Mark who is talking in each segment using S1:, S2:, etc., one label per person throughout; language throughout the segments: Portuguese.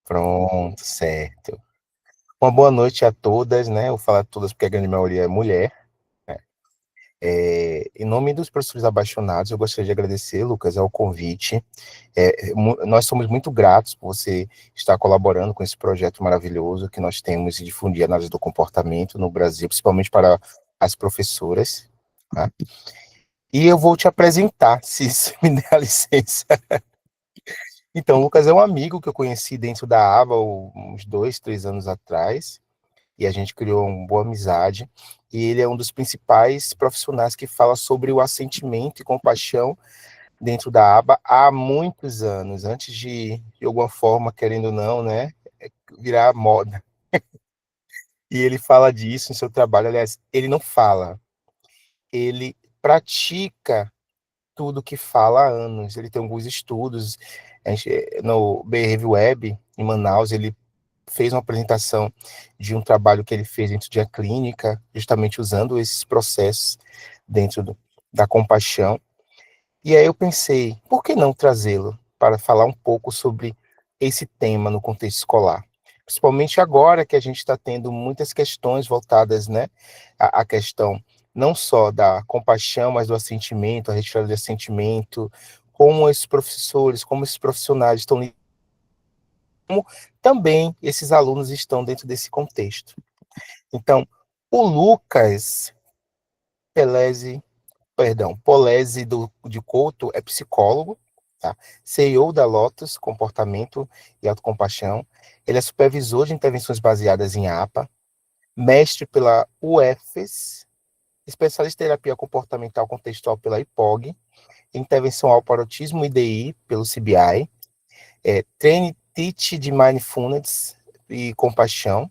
S1: Pronto, certo. Uma boa noite a todas, né? Eu vou falar todas porque a grande maioria é mulher, né? Em nome dos professores apaixonados, eu gostaria de agradecer, Lucas, ao convite. Nós somos muito gratos por você estar colaborando com esse projeto maravilhoso que nós temos de difundir a análise do comportamento no Brasil, principalmente para as professoras, tá? E eu vou te apresentar, se você me der a licença. Então, o Lucas é um amigo que eu conheci dentro da aba uns 2, 3 anos atrás, e a gente criou uma boa amizade. E ele é um dos principais profissionais que fala sobre o assentimento e compaixão dentro da aba há muitos anos, antes de alguma forma, querendo ou não, né, virar moda. E ele fala disso em seu trabalho. Aliás, ele não fala, ele pratica tudo que fala há anos. Ele tem alguns estudos. No BRV Web, em Manaus, ele fez uma apresentação de um trabalho que ele fez dentro de uma clínica, justamente usando esses processos dentro da compaixão. E aí eu pensei, por que não trazê-lo para falar um pouco sobre esse tema no contexto escolar? Principalmente agora que a gente está tendo muitas questões voltadas, né, à questão não só da compaixão, mas do assentimento, a retirada de assentimento, como esses professores, como esses profissionais estão, como também esses alunos estão dentro desse contexto. Então, o Lucas Pelezi, Polezi de Couto é psicólogo, tá? CEO da Lotus Comportamento e Autocompaixão. Ele é supervisor de intervenções baseadas em APA, mestre pela UFES, especialista em terapia comportamental contextual pela IPOG, intervenção ao para autismo e DI pelo CBI, treine teach de mindfulness e compaixão,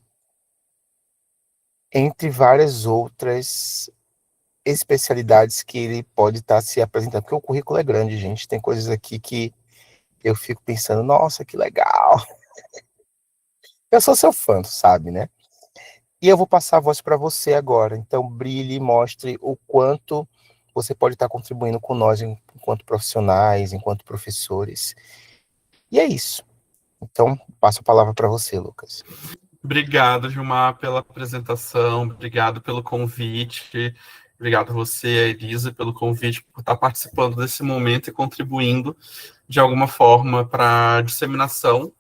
S1: entre várias outras especialidades que ele pode estar se apresentando, porque o currículo é grande, gente, tem coisas aqui que eu fico pensando, nossa, que legal. Eu sou seu fã, sabe, né? E eu vou passar a voz para você agora, então brilhe e mostre o quanto você pode estar contribuindo com nós enquanto profissionais, enquanto professores. E é isso. Então, passo a palavra para você, Lucas.
S2: Obrigado, Gilmar, pela apresentação, obrigado pelo convite, obrigado a você, a Elisa, pelo convite, por estar participando desse momento e contribuindo de alguma forma para a disseminação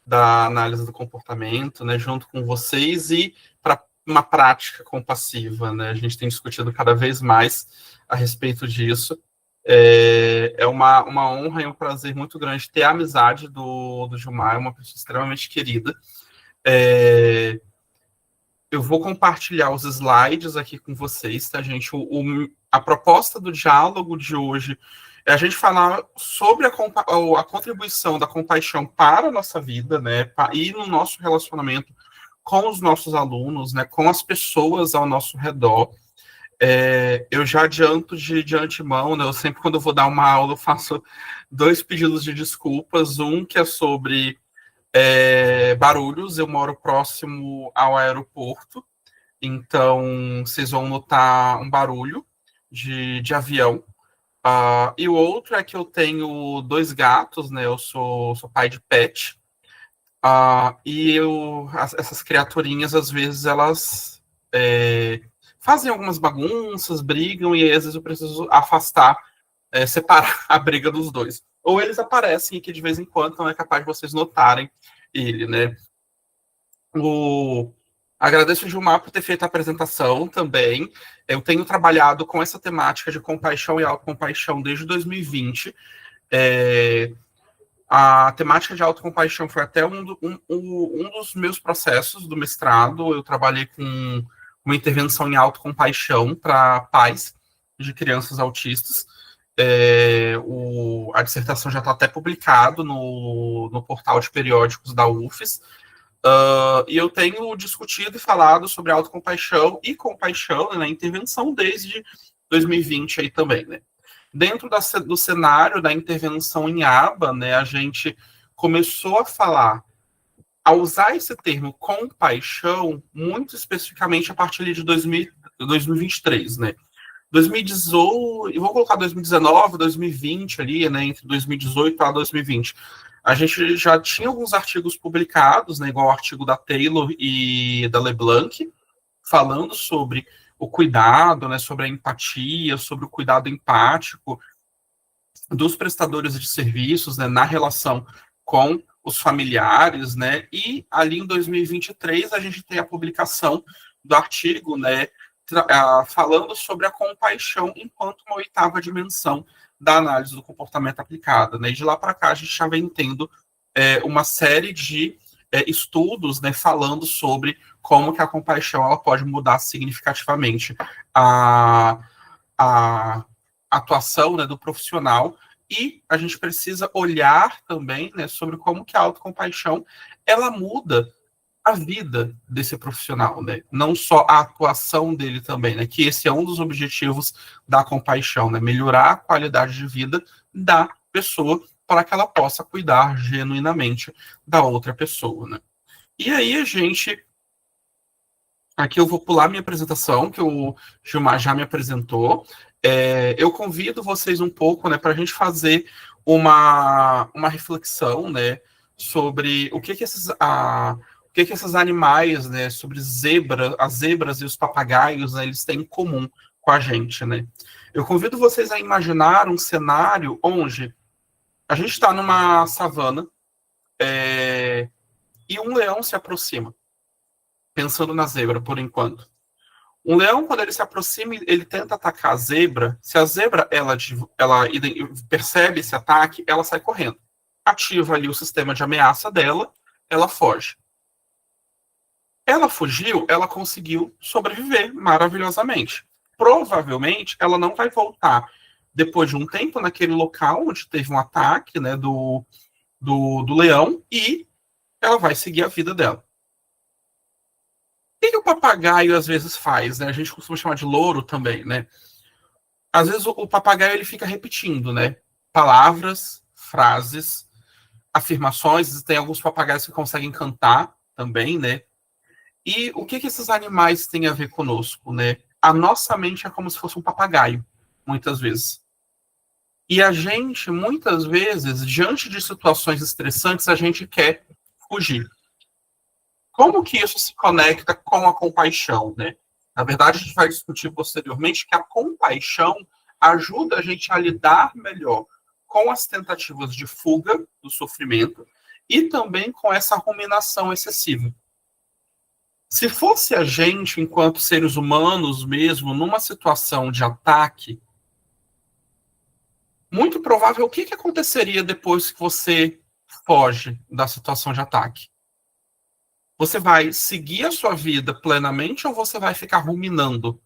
S2: da análise do comportamento, né, junto com vocês e para uma prática compassiva, né? A gente tem discutido cada vez mais a respeito disso. É uma honra e um prazer muito grande ter a amizade do Gilmar, é uma pessoa extremamente querida. Eu vou compartilhar os slides aqui com vocês, tá, gente? A proposta do diálogo de hoje é a gente falar sobre a contribuição da compaixão para a nossa vida, né? E no nosso relacionamento com os nossos alunos, né? Com as pessoas ao nosso redor. Eu já adianto de antemão, né? Eu sempre, quando eu vou dar uma aula, eu faço 2 pedidos de desculpas. Um que é sobre barulhos. Eu moro próximo ao aeroporto, então vocês vão notar um barulho de avião. E o outro é que eu tenho 2 gatos, né? Eu sou pai de pet. E essas criaturinhas, às vezes, elas fazem algumas bagunças, brigam, e aí, às vezes eu preciso afastar, separar a briga dos dois. Ou eles aparecem aqui de vez em quando, então é capaz de vocês notarem ele, né? Agradeço ao Gilmar por ter feito a apresentação também. Eu tenho trabalhado com essa temática de compaixão e autocompaixão desde 2020. A temática de autocompaixão foi até um dos meus processos do mestrado. Eu trabalhei com uma intervenção em autocompaixão para pais de crianças autistas. A dissertação já está até publicado no portal de periódicos da UFES. E eu tenho discutido e falado sobre autocompaixão e compaixão, né, na intervenção desde 2020 aí também, né? Dentro do cenário da intervenção em aba, né, a gente começou a usar esse termo compaixão muito especificamente a partir de 2023, né? 2018, eu vou colocar 2019, 2020 ali, né, entre 2018 e 2020. A gente já tinha alguns artigos publicados, né, igual o artigo da Taylor e da LeBlanc, falando sobre o cuidado, né, sobre a empatia, sobre o cuidado empático dos prestadores de serviços, né, na relação com os familiares, né, e ali em 2023 a gente tem a publicação do artigo, né, falando sobre a compaixão enquanto uma oitava dimensão da análise do comportamento aplicada, né, e de lá para cá a gente já vem tendo uma série de estudos, né, falando sobre como que a compaixão ela pode mudar significativamente a atuação, né, do profissional, e a gente precisa olhar também, né, sobre como que a autocompaixão ela muda a vida desse profissional, né? Não só a atuação dele também, né? Que esse é um dos objetivos da compaixão, né? Melhorar a qualidade de vida da pessoa para que ela possa cuidar genuinamente da outra pessoa, né? E aí a gente aqui eu vou pular minha apresentação, que o Gilmar já me apresentou. Eu convido vocês um pouco, né, para a gente fazer uma reflexão, né, sobre o que que esses animais, né, sobre as zebras e os papagaios, né, eles têm em comum com a gente, né? Eu convido vocês a imaginar um cenário onde a gente está numa savana e um leão se aproxima, pensando na zebra por enquanto. Um leão, quando ele se aproxima, ele tenta atacar a zebra. Se a zebra ela percebe esse ataque, ela sai correndo. Ativa ali o sistema de ameaça dela, ela foge. Ela fugiu, ela conseguiu sobreviver maravilhosamente. Provavelmente, ela não vai voltar depois de um tempo naquele local onde teve um ataque, né, do leão, e ela vai seguir a vida dela. O que o papagaio às vezes faz, né? A gente costuma chamar de louro também, né? Às vezes o papagaio ele fica repetindo, né? Palavras, frases, afirmações. Tem alguns papagaios que conseguem cantar também, né? E o que esses animais têm a ver conosco, né? A nossa mente é como se fosse um papagaio, muitas vezes. E a gente, muitas vezes, diante de situações estressantes, a gente quer fugir. Como que isso se conecta com a compaixão, né? Na verdade, a gente vai discutir posteriormente que a compaixão ajuda a gente a lidar melhor com as tentativas de fuga do sofrimento e também com essa ruminação excessiva. Se fosse a gente, enquanto seres humanos mesmo, numa situação de ataque, muito provável, o que aconteceria depois que você foge da situação de ataque? Você vai seguir a sua vida plenamente ou você vai ficar ruminando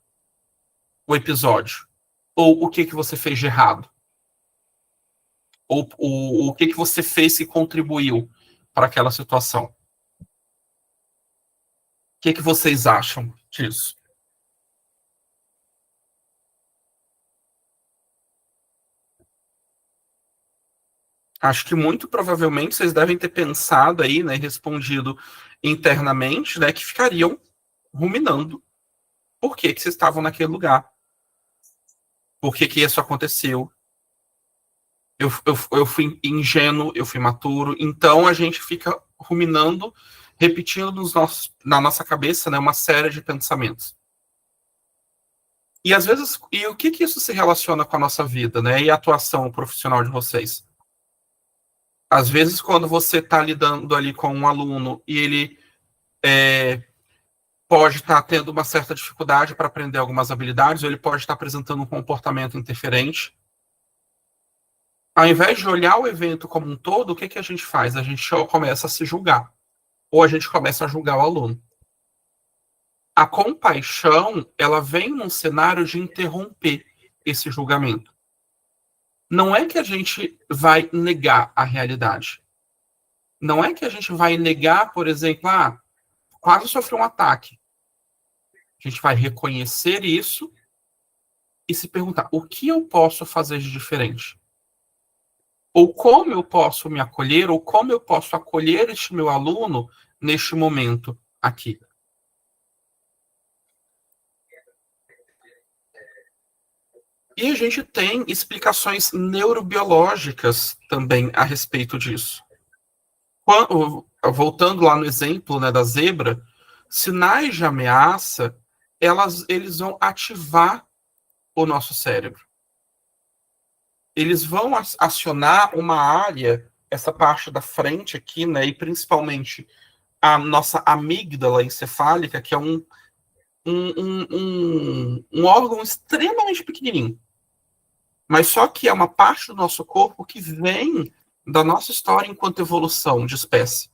S2: o episódio? Ou o que você fez de errado? Ou o que você fez que contribuiu para aquela situação? O que vocês acham disso? Acho que muito provavelmente vocês devem ter pensado aí, né, respondido internamente, né, que ficariam ruminando por que vocês estavam naquele lugar. Por que isso aconteceu? Eu fui ingênuo, eu fui maturo. Então a gente fica ruminando, repetindo na nossa cabeça, né, uma série de pensamentos. E às vezes, e o que isso se relaciona com a nossa vida, né? E a atuação profissional de vocês? Às vezes, quando você está lidando ali com um aluno e ele pode estar tendo uma certa dificuldade para aprender algumas habilidades, ou ele pode estar apresentando um comportamento interferente. Ao invés de olhar o evento como um todo, o que a gente faz? A gente começa a se julgar. Ou a gente começa a julgar o aluno. A compaixão, ela vem num cenário de interromper esse julgamento. Não é que a gente vai negar a realidade. Não é que a gente vai negar, por exemplo, quase sofreu um ataque. A gente vai reconhecer isso e se perguntar, o que eu posso fazer de diferente? Ou como eu posso me acolher, ou como eu posso acolher este meu aluno neste momento aqui. E a gente tem explicações neurobiológicas também a respeito disso. Voltando lá no exemplo, né, da zebra, sinais de ameaça, eles vão ativar o nosso cérebro. Eles vão acionar uma área, essa parte da frente aqui, né, e principalmente a nossa amígdala encefálica, que é um órgão extremamente pequenininho. Mas só que é uma parte do nosso corpo que vem da nossa história enquanto evolução de espécie.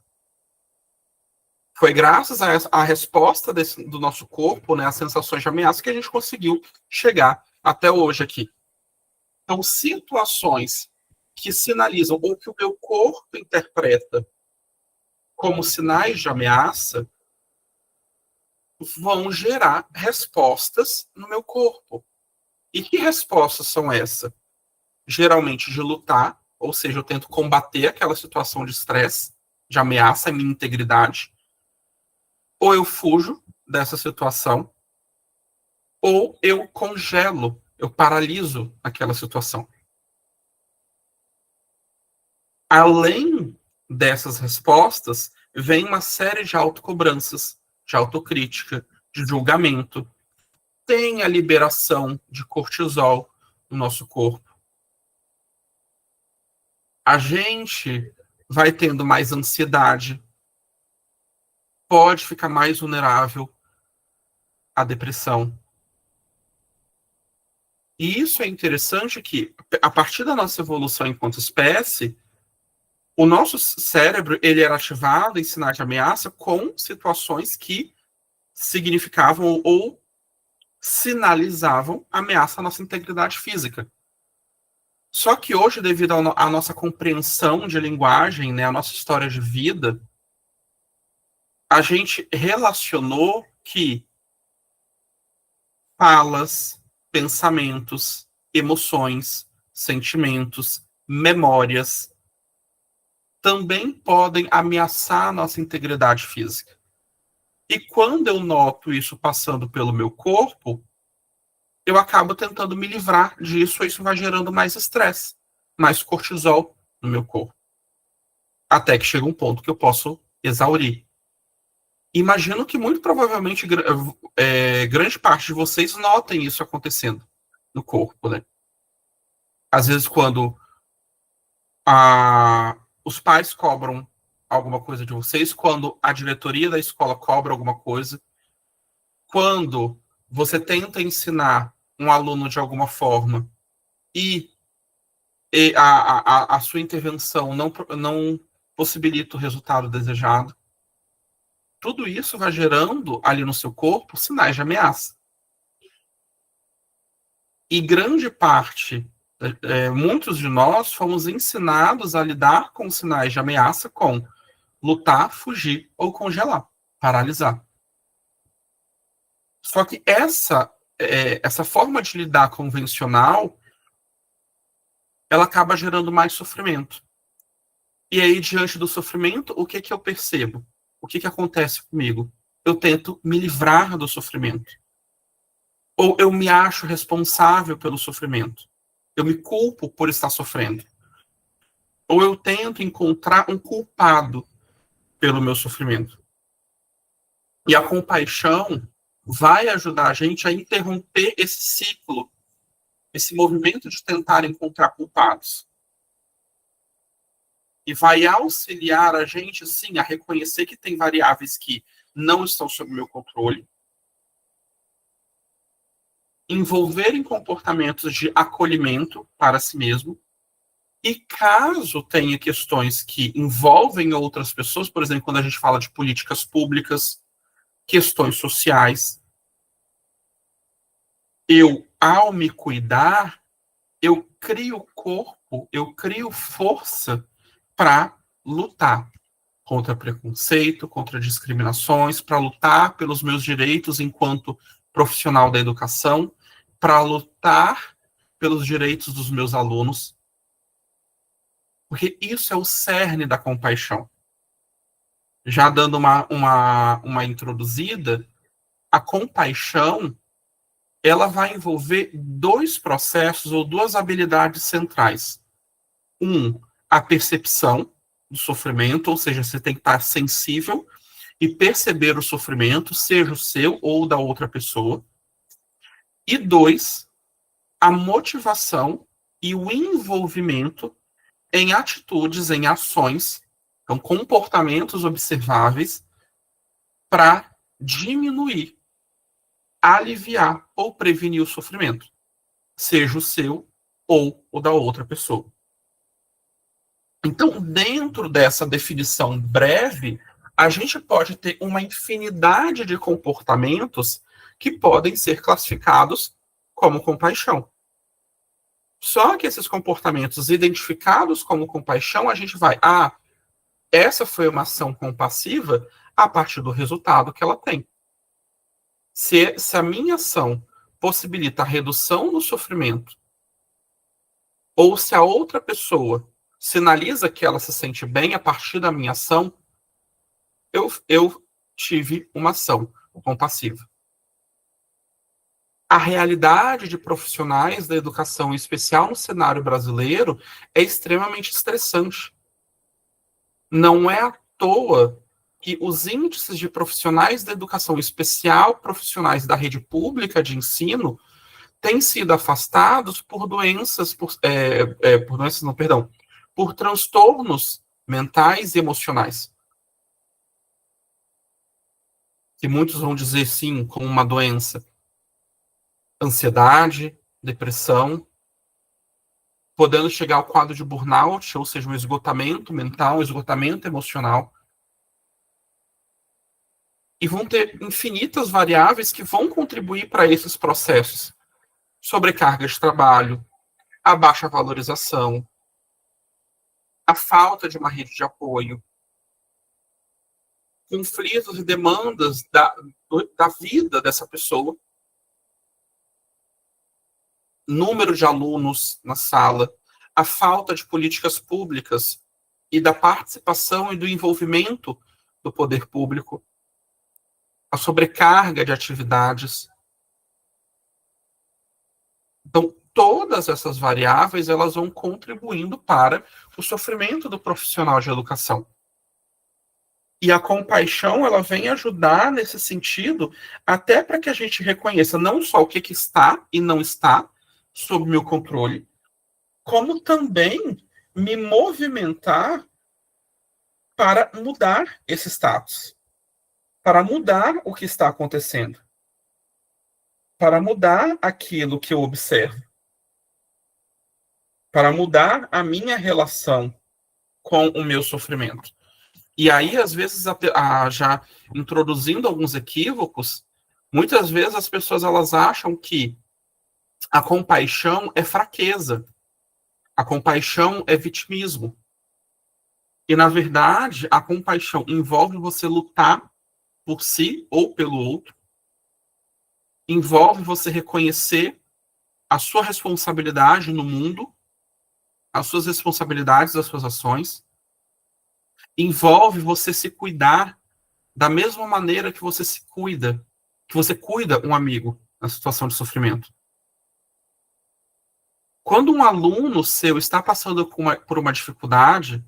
S2: Foi graças à resposta do nosso corpo, né, às sensações de ameaça, que a gente conseguiu chegar até hoje aqui. Então, situações que sinalizam ou que o meu corpo interpreta como sinais de ameaça vão gerar respostas no meu corpo. E que respostas são essas? Geralmente de lutar, ou seja, eu tento combater aquela situação de estresse, de ameaça à minha integridade, ou eu fujo dessa situação, ou eu congelo, eu paraliso aquela situação. Além dessas respostas, vem uma série de autocobranças, de autocrítica, de julgamento. Tem a liberação de cortisol no nosso corpo. A gente vai tendo mais ansiedade, pode ficar mais vulnerável à depressão. E isso é interessante que, a partir da nossa evolução enquanto espécie, o nosso cérebro ele era ativado em sinais de ameaça com situações que significavam ou sinalizavam ameaça à nossa integridade física. Só que hoje, devido à nossa compreensão de linguagem, né, a nossa história de vida, a gente relacionou que falas, pensamentos, emoções, sentimentos, memórias também podem ameaçar a nossa integridade física. E quando eu noto isso passando pelo meu corpo, eu acabo tentando me livrar disso, e isso vai gerando mais estresse, mais cortisol no meu corpo. Até que chega um ponto que eu posso exaurir. Imagino que muito provavelmente grande parte de vocês notem isso acontecendo no corpo, né? Às vezes quando os pais cobram alguma coisa de vocês, quando a diretoria da escola cobra alguma coisa, quando você tenta ensinar um aluno de alguma forma e a sua intervenção não possibilita o resultado desejado, tudo isso vai gerando ali no seu corpo sinais de ameaça. E grande parte, muitos de nós fomos ensinados a lidar com sinais de ameaça com lutar, fugir ou congelar, paralisar. Só que essa forma de lidar convencional, ela acaba gerando mais sofrimento. E aí, diante do sofrimento, o que eu percebo? O que acontece comigo? Eu tento me livrar do sofrimento. Ou eu me acho responsável pelo sofrimento. Eu me culpo por estar sofrendo. Ou eu tento encontrar um culpado pelo meu sofrimento. E a compaixão vai ajudar a gente a interromper esse ciclo, esse movimento de tentar encontrar culpados. E vai auxiliar a gente, sim, a reconhecer que tem variáveis que não estão sob meu controle, envolver em comportamentos de acolhimento para si mesmo, e caso tenha questões que envolvem outras pessoas, por exemplo, quando a gente fala de políticas públicas, questões sociais, ao me cuidar, eu crio corpo, eu crio força para lutar contra preconceito, contra discriminações, para lutar pelos meus direitos enquanto profissional da educação, para lutar pelos direitos dos meus alunos, porque isso é o cerne da compaixão. Já dando uma introduzida, a compaixão ela vai envolver dois processos ou duas habilidades centrais. A percepção do sofrimento, ou seja, você tem que estar sensível e perceber o sofrimento, seja o seu ou da outra pessoa. E 2, a motivação e o envolvimento em atitudes, em ações, então comportamentos observáveis para diminuir, aliviar ou prevenir o sofrimento, seja o seu ou o da outra pessoa. Então, dentro dessa definição breve, a gente pode ter uma infinidade de comportamentos que podem ser classificados como compaixão. Só que esses comportamentos identificados como compaixão, a gente vai, essa foi uma ação compassiva a partir do resultado que ela tem. Se a minha ação possibilita a redução do sofrimento, ou se a outra pessoa sinaliza que ela se sente bem a partir da minha ação, eu tive uma ação compassiva. A realidade de profissionais da educação, em especial no cenário brasileiro, é extremamente estressante. Não é à toa que os índices de profissionais da educação, em especial profissionais da rede pública de ensino, têm sido afastados por doenças, por transtornos mentais e emocionais. Que muitos vão dizer sim como uma doença. Ansiedade, depressão, podendo chegar ao quadro de burnout, ou seja, um esgotamento mental, um esgotamento emocional. E vão ter infinitas variáveis que vão contribuir para esses processos. Sobrecarga de trabalho, a baixa valorização, a falta de uma rede de apoio, conflitos e demandas da vida dessa pessoa, número de alunos na sala, a falta de políticas públicas e da participação e do envolvimento do poder público, a sobrecarga de atividades. Então, todas essas variáveis, elas vão contribuindo para o sofrimento do profissional de educação. E a compaixão, ela vem ajudar nesse sentido, até para que a gente reconheça não só o que está e não está sob meu controle, como também me movimentar para mudar esse status, para mudar o que está acontecendo, para mudar aquilo que eu observo, para mudar a minha relação com o meu sofrimento. E aí, às vezes, já introduzindo alguns equívocos, muitas vezes as pessoas elas acham que a compaixão é fraqueza, a compaixão é vitimismo. E, na verdade, a compaixão envolve você lutar por si ou pelo outro, envolve você reconhecer a sua responsabilidade no mundo, as suas responsabilidades, as suas ações, envolve você se cuidar da mesma maneira que você se cuida, que você cuida um amigo na situação de sofrimento. Quando um aluno seu está passando por uma dificuldade,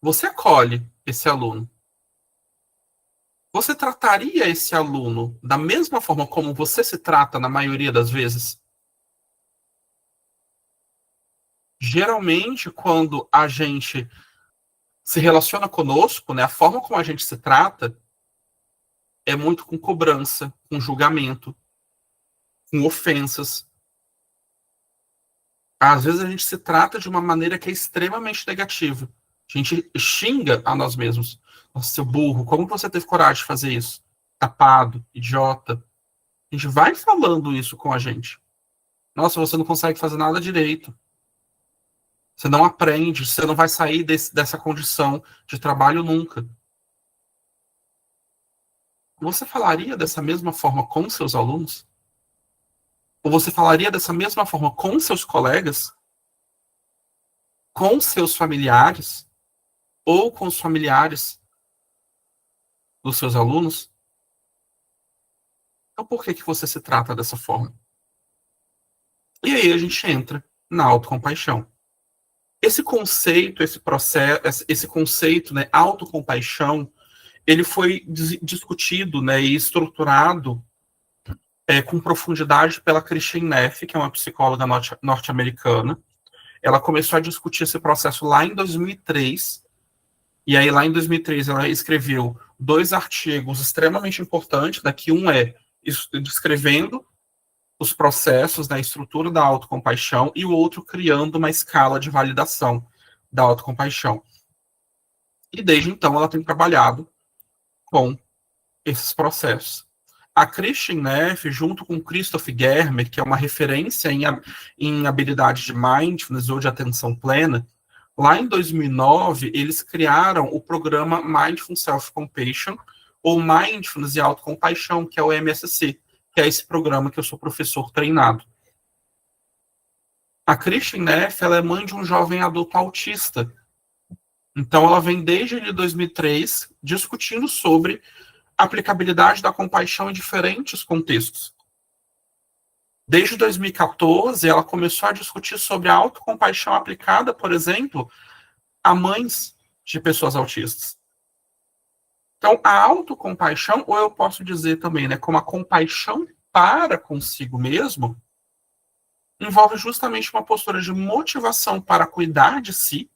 S2: você acolhe esse aluno. Você trataria esse aluno da mesma forma como você se trata na maioria das vezes? Geralmente, quando a gente se relaciona conosco, né, a forma como a gente se trata é muito com cobrança, com julgamento, com ofensas. Às vezes a gente se trata de uma maneira que é extremamente negativa. A gente xinga a nós mesmos. Nossa, seu burro, como você teve coragem de fazer isso? Tapado, idiota. A gente vai falando isso com a gente. Nossa, você não consegue fazer nada direito. Você não aprende, você não vai sair dessa condição de trabalho nunca. Você falaria dessa mesma forma com seus alunos? Ou você falaria dessa mesma forma com seus colegas? Com seus familiares? Ou com os familiares dos seus alunos? Então por que você se trata dessa forma? E aí a gente entra na autocompaixão. Esse conceito, esse processo, esse conceito, né, autocompaixão, ele foi discutido, né, e estruturado com profundidade pela Christine Neff, que é uma psicóloga norte-americana. Ela começou a discutir esse processo lá em 2003, e aí lá em 2003 ela escreveu 2 artigos extremamente importantes, daqui um é descrevendo os processos da estrutura da autocompaixão e o outro criando uma escala de validação da autocompaixão. E desde então ela tem trabalhado com esses processos. A Christine Neff, junto com Christoph Germer, que é uma referência em habilidade de mindfulness ou de atenção plena, lá em 2009, eles criaram o programa Mindful Self-Compassion, ou Mindfulness e Autocompaixão, que é o MSC, que é esse programa que eu sou professor treinado. A Christine Neff, ela é mãe de um jovem adulto autista. Então, ela vem desde 2003 discutindo sobre a aplicabilidade da compaixão em diferentes contextos. Desde 2014, ela começou a discutir sobre a autocompaixão aplicada, por exemplo, a mães de pessoas autistas. Então, a autocompaixão, ou eu posso dizer também, né, como a compaixão para consigo mesmo, envolve justamente uma postura de motivação para cuidar de si,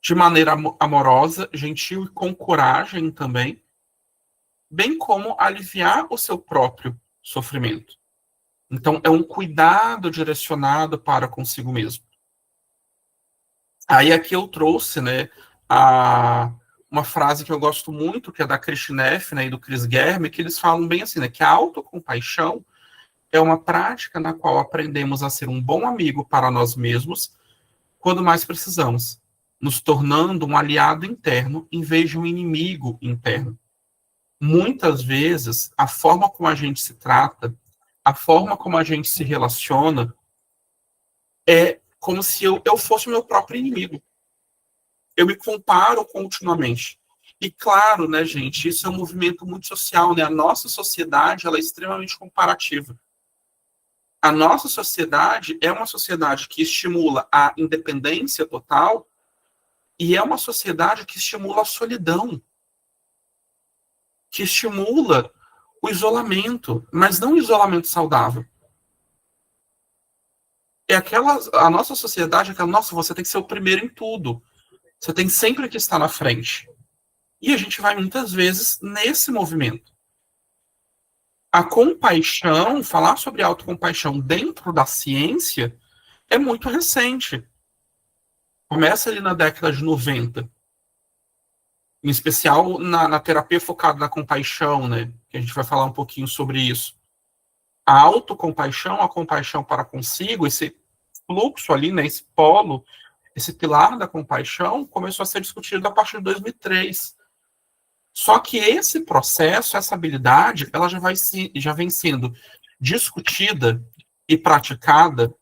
S2: de maneira amorosa, gentil e com coragem também, bem como aliviar o seu próprio sofrimento. Então, é um cuidado direcionado para consigo mesmo. Aí aqui eu trouxe, né, uma frase que eu gosto muito, que é da Christine Neff, né, e do Chris Germer, que eles falam bem assim, né, que a autocompaixão é uma prática na qual aprendemos a ser um bom amigo para nós mesmos quando mais precisamos, nos tornando um aliado interno em vez de um inimigo interno. Muitas vezes, a forma como a gente se trata, a forma como a gente se relaciona, é como se eu fosse o meu próprio inimigo. Eu me comparo continuamente. E claro, né, gente, isso é um movimento muito social, né? A nossa sociedade, ela é extremamente comparativa. A nossa sociedade é uma sociedade que estimula a independência total e é uma sociedade que estimula a solidão, que estimula o isolamento, mas não o isolamento saudável. A nossa sociedade é aquela, nossa, você tem que ser o primeiro em tudo. Você tem sempre que estar na frente. E a gente vai muitas vezes nesse movimento. A compaixão, falar sobre autocompaixão dentro da ciência é muito recente. Começa ali na década de 90. Em especial na terapia focada na compaixão, né? Que a gente vai falar um pouquinho sobre isso. A autocompaixão, a compaixão para consigo, esse fluxo ali, né? Esse polo, esse pilar da compaixão começou a ser discutido a partir de 2003. Só que esse processo, essa habilidade, ela já vem sendo discutida e praticada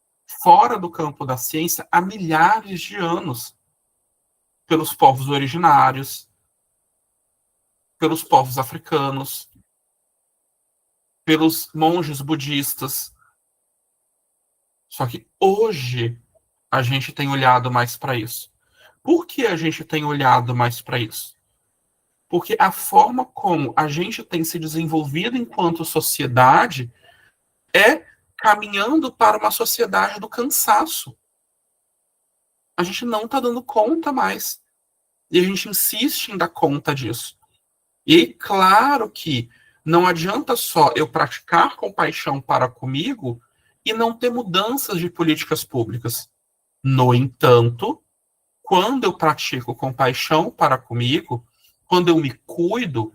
S2: fora do campo da ciência há milhares de anos pelos povos originários, pelos povos africanos, pelos monges budistas. Só que hoje a gente tem olhado mais para isso. Por que a gente tem olhado mais para isso? Porque a forma como a gente tem se desenvolvido enquanto sociedade é caminhando para uma sociedade do cansaço. A gente não está dando conta mais. E a gente insiste em dar conta disso. E claro que não adianta só eu praticar compaixão para comigo e não ter mudanças de políticas públicas. No entanto, quando eu pratico compaixão para comigo, quando eu me cuido,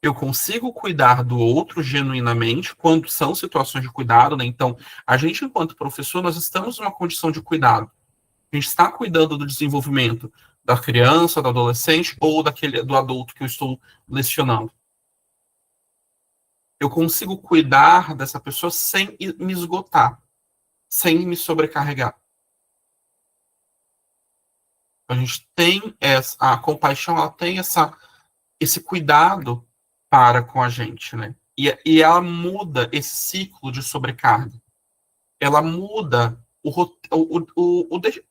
S2: eu consigo cuidar do outro genuinamente, quando são situações de cuidado, né? Então, a gente, enquanto professor, nós estamos numa condição de cuidado. A gente está cuidando do desenvolvimento da criança, do adolescente ou do adulto que eu estou lecionando. Eu consigo cuidar dessa pessoa sem me esgotar, sem me sobrecarregar. A gente tem a compaixão, ela tem esse cuidado para com a gente, né? E ela muda esse ciclo de sobrecarga. Ela muda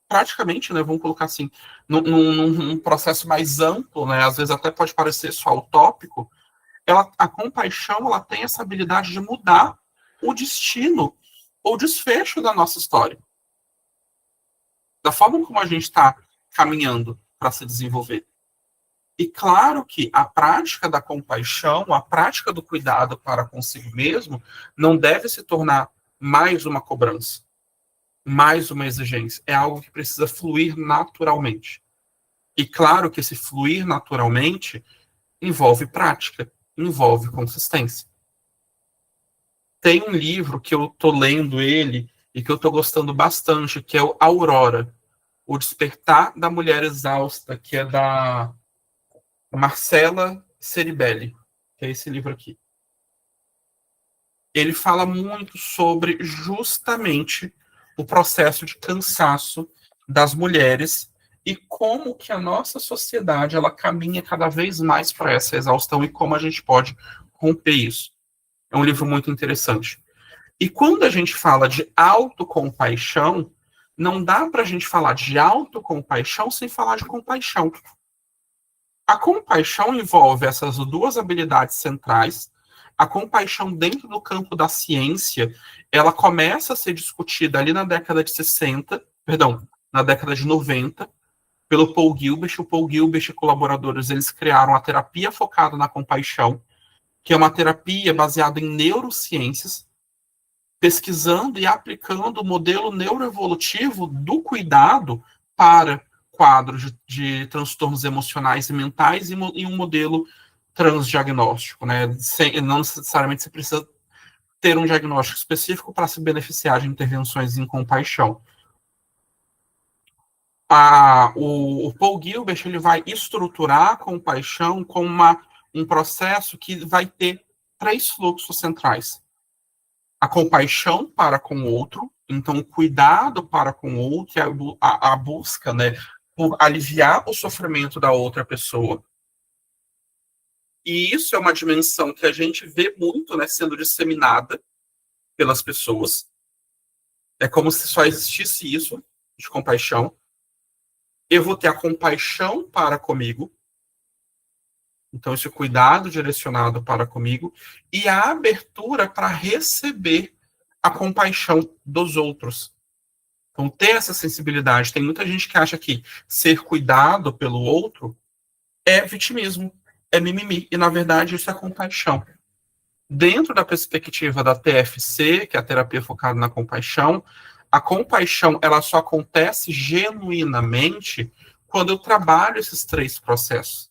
S2: praticamente, né, vamos colocar assim, num processo mais amplo, né, às vezes até pode parecer só utópico, a compaixão ela tem essa habilidade de mudar o destino ou desfecho da nossa história, da forma como a gente está caminhando para se desenvolver. E claro que a prática da compaixão, a prática do cuidado para consigo mesmo, não deve se tornar mais uma cobrança, mais uma exigência. É algo que precisa fluir naturalmente. E claro que esse fluir naturalmente envolve prática, envolve consistência. Tem um livro que eu estou lendo ele e que eu estou gostando bastante, que é o Aurora, O Despertar da Mulher Exausta, que é da Marcela Ceribelli, que é esse livro aqui. Ele fala muito sobre justamente o processo de cansaço das mulheres e como que a nossa sociedade ela caminha cada vez mais para essa exaustão e como a gente pode romper isso. É um livro muito interessante. E quando a gente fala de autocompaixão, não dá para a gente falar de autocompaixão sem falar de compaixão. A compaixão envolve essas duas habilidades centrais. A compaixão dentro do campo da ciência, ela começa a ser discutida ali na década de 60, perdão, na década de 90, pelo Paul Gilbert. O Paul Gilbert e colaboradores, eles criaram a terapia focada na compaixão, que é uma terapia baseada em neurociências, pesquisando e aplicando o modelo neuroevolutivo do cuidado para quadros de transtornos emocionais e mentais e um modelo transdiagnóstico, né? Não necessariamente você precisa ter um diagnóstico específico para se beneficiar de intervenções em compaixão. O Paul Gilbert ele vai estruturar a compaixão como um processo que vai ter 3 fluxos centrais. A compaixão para com o outro, então o cuidado para com o outro, a busca, né, por aliviar o sofrimento da outra pessoa. E isso é uma dimensão que a gente vê muito, né, sendo disseminada pelas pessoas. É como se só existisse isso, de compaixão. Eu vou ter a compaixão para comigo, então esse cuidado direcionado para comigo, e a abertura para receber a compaixão dos outros. Então, ter essa sensibilidade. Tem muita gente que acha que ser cuidado pelo outro é vitimismo, é mimimi. E, na verdade, isso é compaixão. Dentro da perspectiva da TFC, que é a terapia focada na compaixão, a compaixão ela só acontece genuinamente quando eu trabalho esses 3 processos.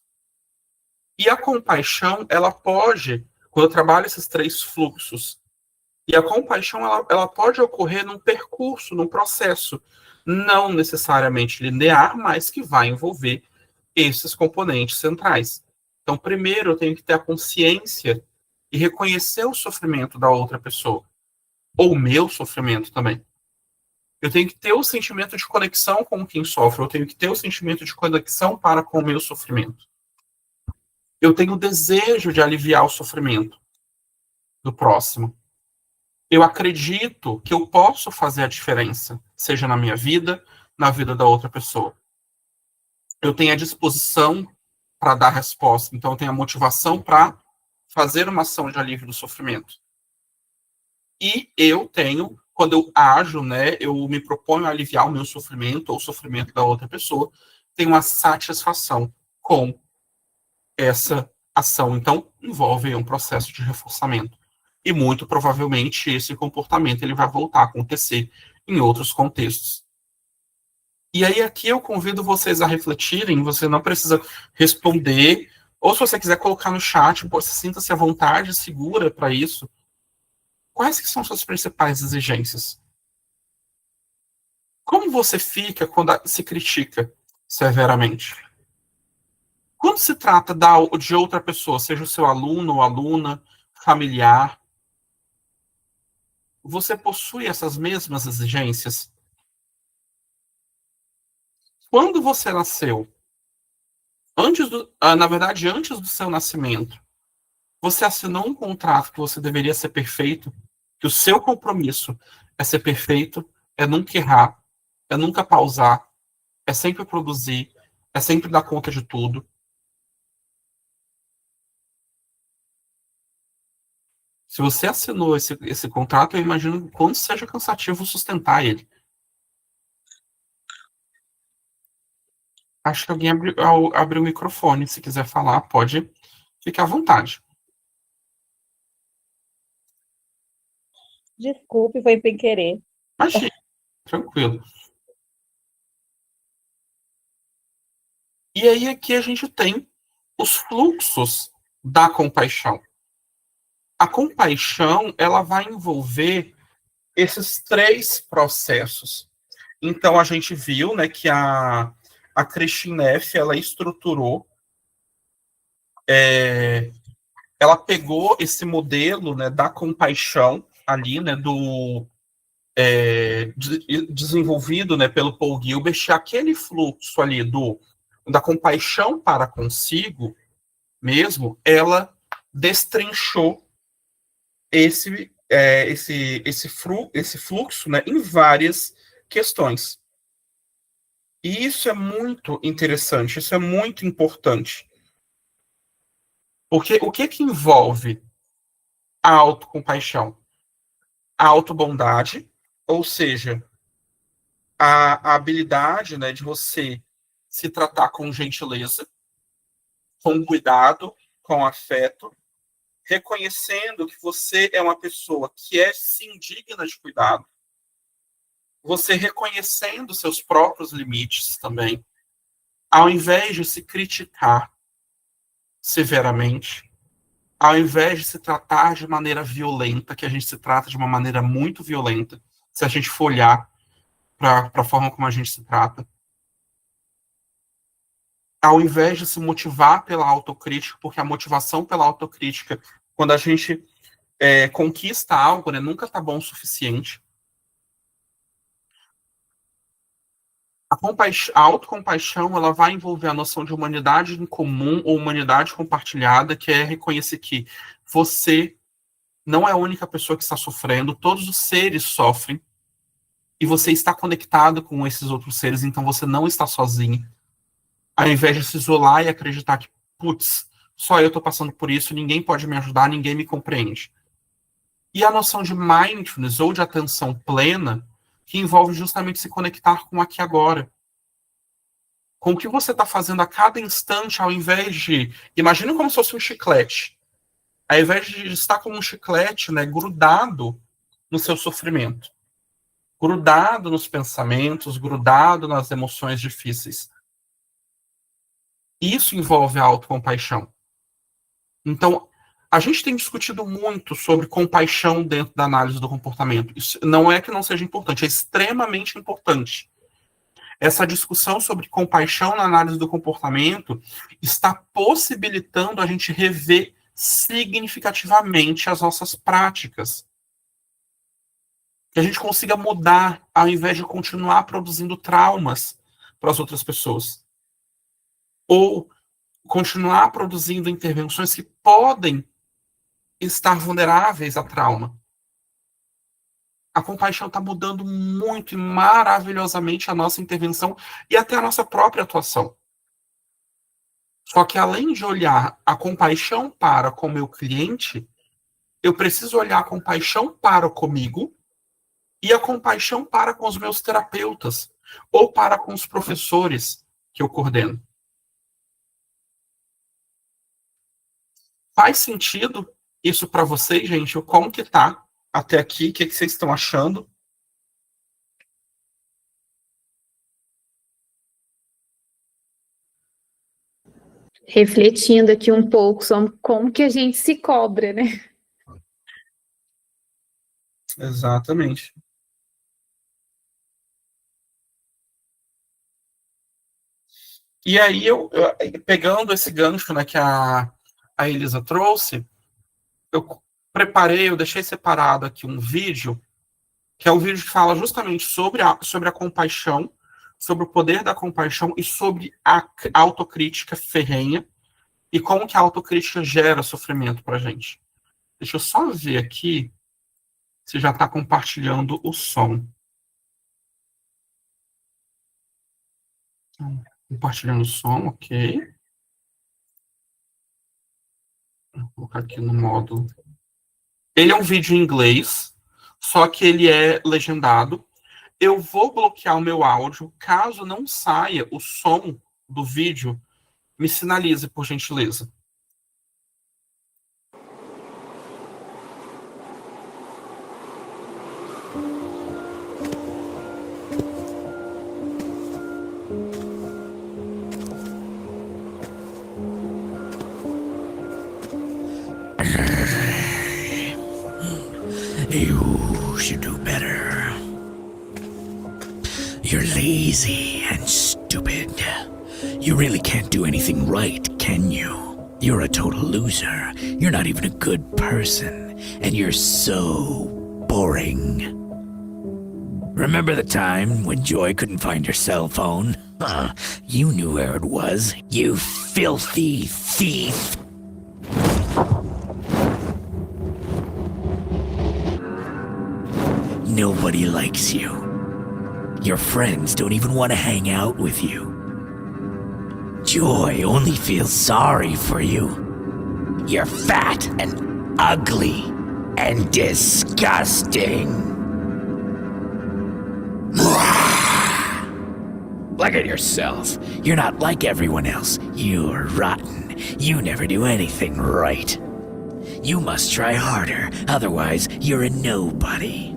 S2: E a compaixão, ela pode, quando eu trabalho esses 3 fluxos, e a compaixão, ela pode ocorrer num percurso, num processo, não necessariamente linear, mas que vai envolver esses componentes centrais. Então, primeiro, eu tenho que ter a consciência e reconhecer o sofrimento da outra pessoa, ou o meu sofrimento também. Eu tenho que ter o sentimento de conexão com quem sofre, eu tenho que ter o sentimento de conexão para com o meu sofrimento. Eu tenho o desejo de aliviar o sofrimento do próximo. Eu acredito que eu posso fazer a diferença, seja na minha vida, na vida da outra pessoa. Eu tenho a disposição para dar resposta, então eu tenho a motivação para fazer uma ação de alívio do sofrimento. E eu tenho, quando eu ajo, né, eu me proponho a aliviar o meu sofrimento ou o sofrimento da outra pessoa, tenho uma satisfação com essa ação. Então, envolve um processo de reforçamento. E muito provavelmente esse comportamento ele vai voltar a acontecer em outros contextos. E aí aqui eu convido vocês a refletirem, você não precisa responder, ou se você quiser colocar no chat, sinta-se à vontade, segura para isso. Quais que são suas principais exigências? Como você fica quando se critica severamente? Quando se trata de outra pessoa, seja o seu aluno ou aluna, familiar, você possui essas mesmas exigências? Quando você nasceu, na verdade, antes do seu nascimento, você assinou um contrato que você deveria ser perfeito, que o seu compromisso é ser perfeito é nunca errar, é nunca pausar, é sempre produzir, é sempre dar conta de tudo. Se você assinou esse contrato, eu imagino quanto seja cansativo sustentar ele. Acho que alguém abriu o microfone. Se quiser falar, pode ficar à vontade.
S3: Desculpe, foi sem querer.
S2: Imagina, tranquilo. E aí aqui a gente tem os fluxos da compaixão. A compaixão, ela vai envolver esses três processos. Então a gente viu, né, que a Christine Neff, ela estruturou, ela pegou esse modelo, né, da compaixão ali, né, desenvolvido, né, pelo Paul Gilbert, aquele fluxo ali da compaixão para consigo mesmo, ela destrinchou esse fluxo, né, em várias questões. E isso é muito interessante, isso é muito importante. Porque o que envolve a autocompaixão? A autobondade, ou seja, a habilidade, né, de você se tratar com gentileza, com cuidado, com afeto, reconhecendo que você é uma pessoa que é sim digna de cuidado, você reconhecendo seus próprios limites também, ao invés de se criticar severamente, ao invés de se tratar de maneira violenta, que a gente se trata de uma maneira muito violenta, se a gente for olhar para a forma como a gente se trata, ao invés de se motivar pela autocrítica, porque a motivação pela autocrítica, quando a gente conquista algo, né, nunca está bom o suficiente. A autocompaixão, ela vai envolver a noção de humanidade em comum ou humanidade compartilhada, que é reconhecer que você não é a única pessoa que está sofrendo, todos os seres sofrem, e você está conectado com esses outros seres, então você não está sozinho. Ao invés de se isolar e acreditar que, putz, só eu estou passando por isso, ninguém pode me ajudar, ninguém me compreende. E a noção de mindfulness, ou de atenção plena, que envolve justamente se conectar com o aqui e agora. Com o que você está fazendo a cada instante, ao invés de... Imagina como se fosse um chiclete. Ao invés de estar como um chiclete, né, grudado no seu sofrimento. Grudado nos pensamentos, grudado nas emoções difíceis. Isso envolve a autocompaixão. Então, a gente tem discutido muito sobre compaixão dentro da análise do comportamento. Isso não é que não seja importante, é extremamente importante. Essa discussão sobre compaixão na análise do comportamento está possibilitando a gente rever significativamente as nossas práticas. Que a gente consiga mudar, ao invés de continuar produzindo traumas para as outras pessoas. Ou continuar produzindo intervenções que podem estar vulneráveis a trauma. A compaixão está mudando muito e maravilhosamente a nossa intervenção e até a nossa própria atuação. Só que além de olhar a compaixão para com o meu cliente, eu preciso olhar a compaixão para comigo e a compaixão para com os meus terapeutas ou para com os professores que eu coordeno. Faz sentido isso para vocês, gente? Como que tá até aqui? O que vocês estão achando?
S4: Refletindo aqui um pouco sobre como que a gente se cobra, né?
S2: Exatamente. E aí, pegando esse gancho, né, que a Elisa trouxe, eu eu deixei separado aqui um vídeo, que é um vídeo que fala justamente sobre a compaixão, sobre o poder da compaixão e sobre a autocrítica ferrenha e como que a autocrítica gera sofrimento pra gente. Deixa eu só ver aqui se já está compartilhando o som. Compartilhando o som, ok. Vou colocar aqui no modo. Ele é um vídeo em inglês, só que ele é legendado. Eu vou bloquear o meu áudio. Caso não saia o som do vídeo, me sinalize, por gentileza.
S3: You should do better. You're lazy and stupid. You really can't do anything right, can you? You're a total loser. You're not even a good person. And you're so boring. Remember the time when Joy couldn't find your cell phone? You knew where it was, you filthy thief. Nobody likes you. Your friends don't even want to hang out with you. Joy only feels sorry for you. You're fat and ugly and disgusting. Look at yourself. You're not like everyone else. You're rotten. You never do anything right. You must try harder, otherwise you're a nobody.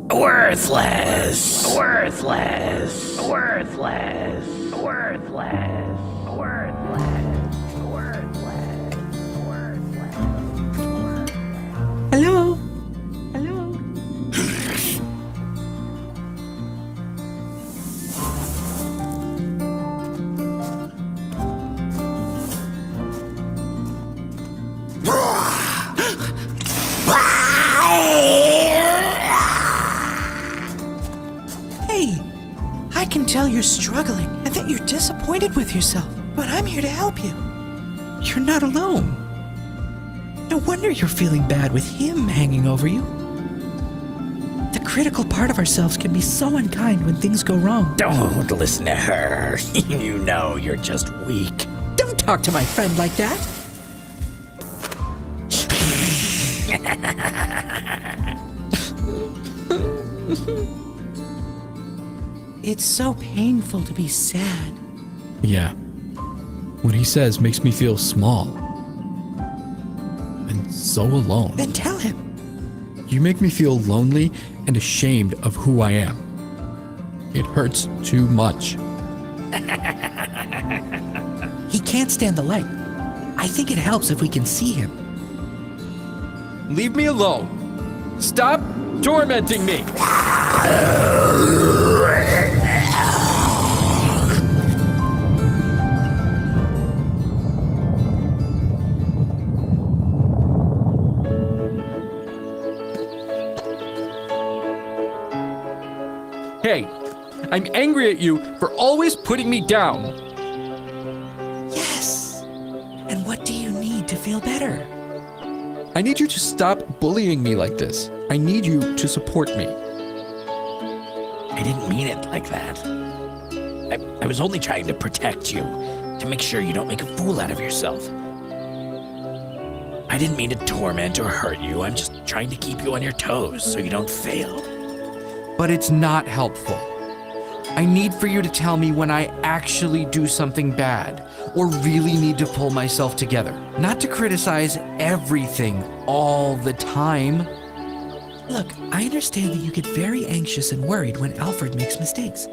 S3: Worthless! Worthless! Worthless! Worthless! Worthless! Worthless!
S5: Hello? Hello? Hey, I can tell you're struggling and that you're disappointed with yourself, but I'm here to help you. You're not alone. No wonder you're feeling bad with him hanging over you. The critical part of ourselves can be so unkind when things go wrong.
S3: Don't listen to her. You know you're just weak.
S5: Don't talk to my friend like that. It's so painful to be sad.
S6: Yeah. What he says makes me feel small. And so alone.
S5: Then tell him.
S6: You make me feel lonely and ashamed of who I am. It hurts too much.
S5: He can't stand the light. I think it helps if we can see him.
S6: Leave me alone. Stop tormenting me. Hey, I'm angry at you for always putting me down.
S5: Yes. And what do you need to feel better?
S6: I need you to stop bullying me like this. I need you to support me.
S3: I didn't mean it like that. I was only trying to protect you, to make sure you don't make a fool out of yourself. I didn't mean to torment or hurt you. I'm just trying to keep you on your toes so you don't fail.
S6: But it's not helpful. I need for you to tell me when I actually do something bad, or really need to pull myself together. Not to criticize everything all the time.
S5: Look, I understand that you get very anxious and worried when Alfred makes mistakes.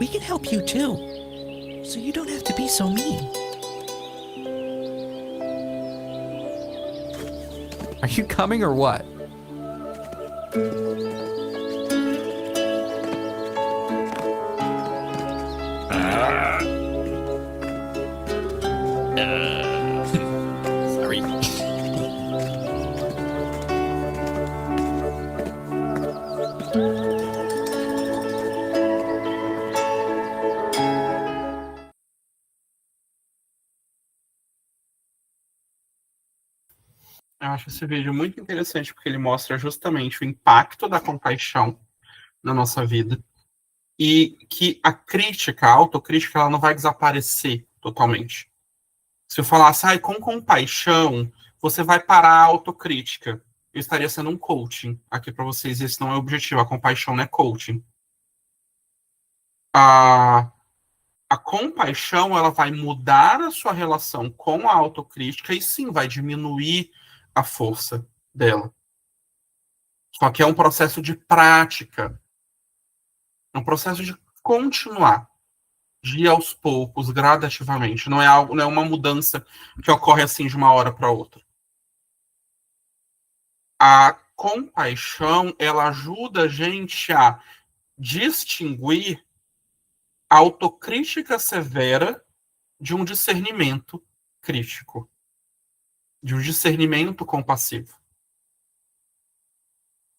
S5: We can help you too, so you don't have to be so mean.
S6: Are you coming or what?
S3: Sorry.
S2: Eu acho esse vídeo muito interessante porque ele mostra justamente o impacto da compaixão na nossa vida e que a crítica, a autocrítica, ela não vai desaparecer totalmente. Se eu falasse, com compaixão, você vai parar a autocrítica. Eu estaria sendo um coaching aqui para vocês. Esse não é o objetivo. A compaixão não é coaching. A compaixão, ela vai mudar a sua relação com a autocrítica e sim, vai diminuir a força dela. Só que é um processo de prática. É um processo de continuar, de ir aos poucos, gradativamente. Não é uma mudança que ocorre assim de uma hora para outra. A compaixão, ela ajuda a gente a distinguir a autocrítica severa de um discernimento crítico, de um discernimento compassivo.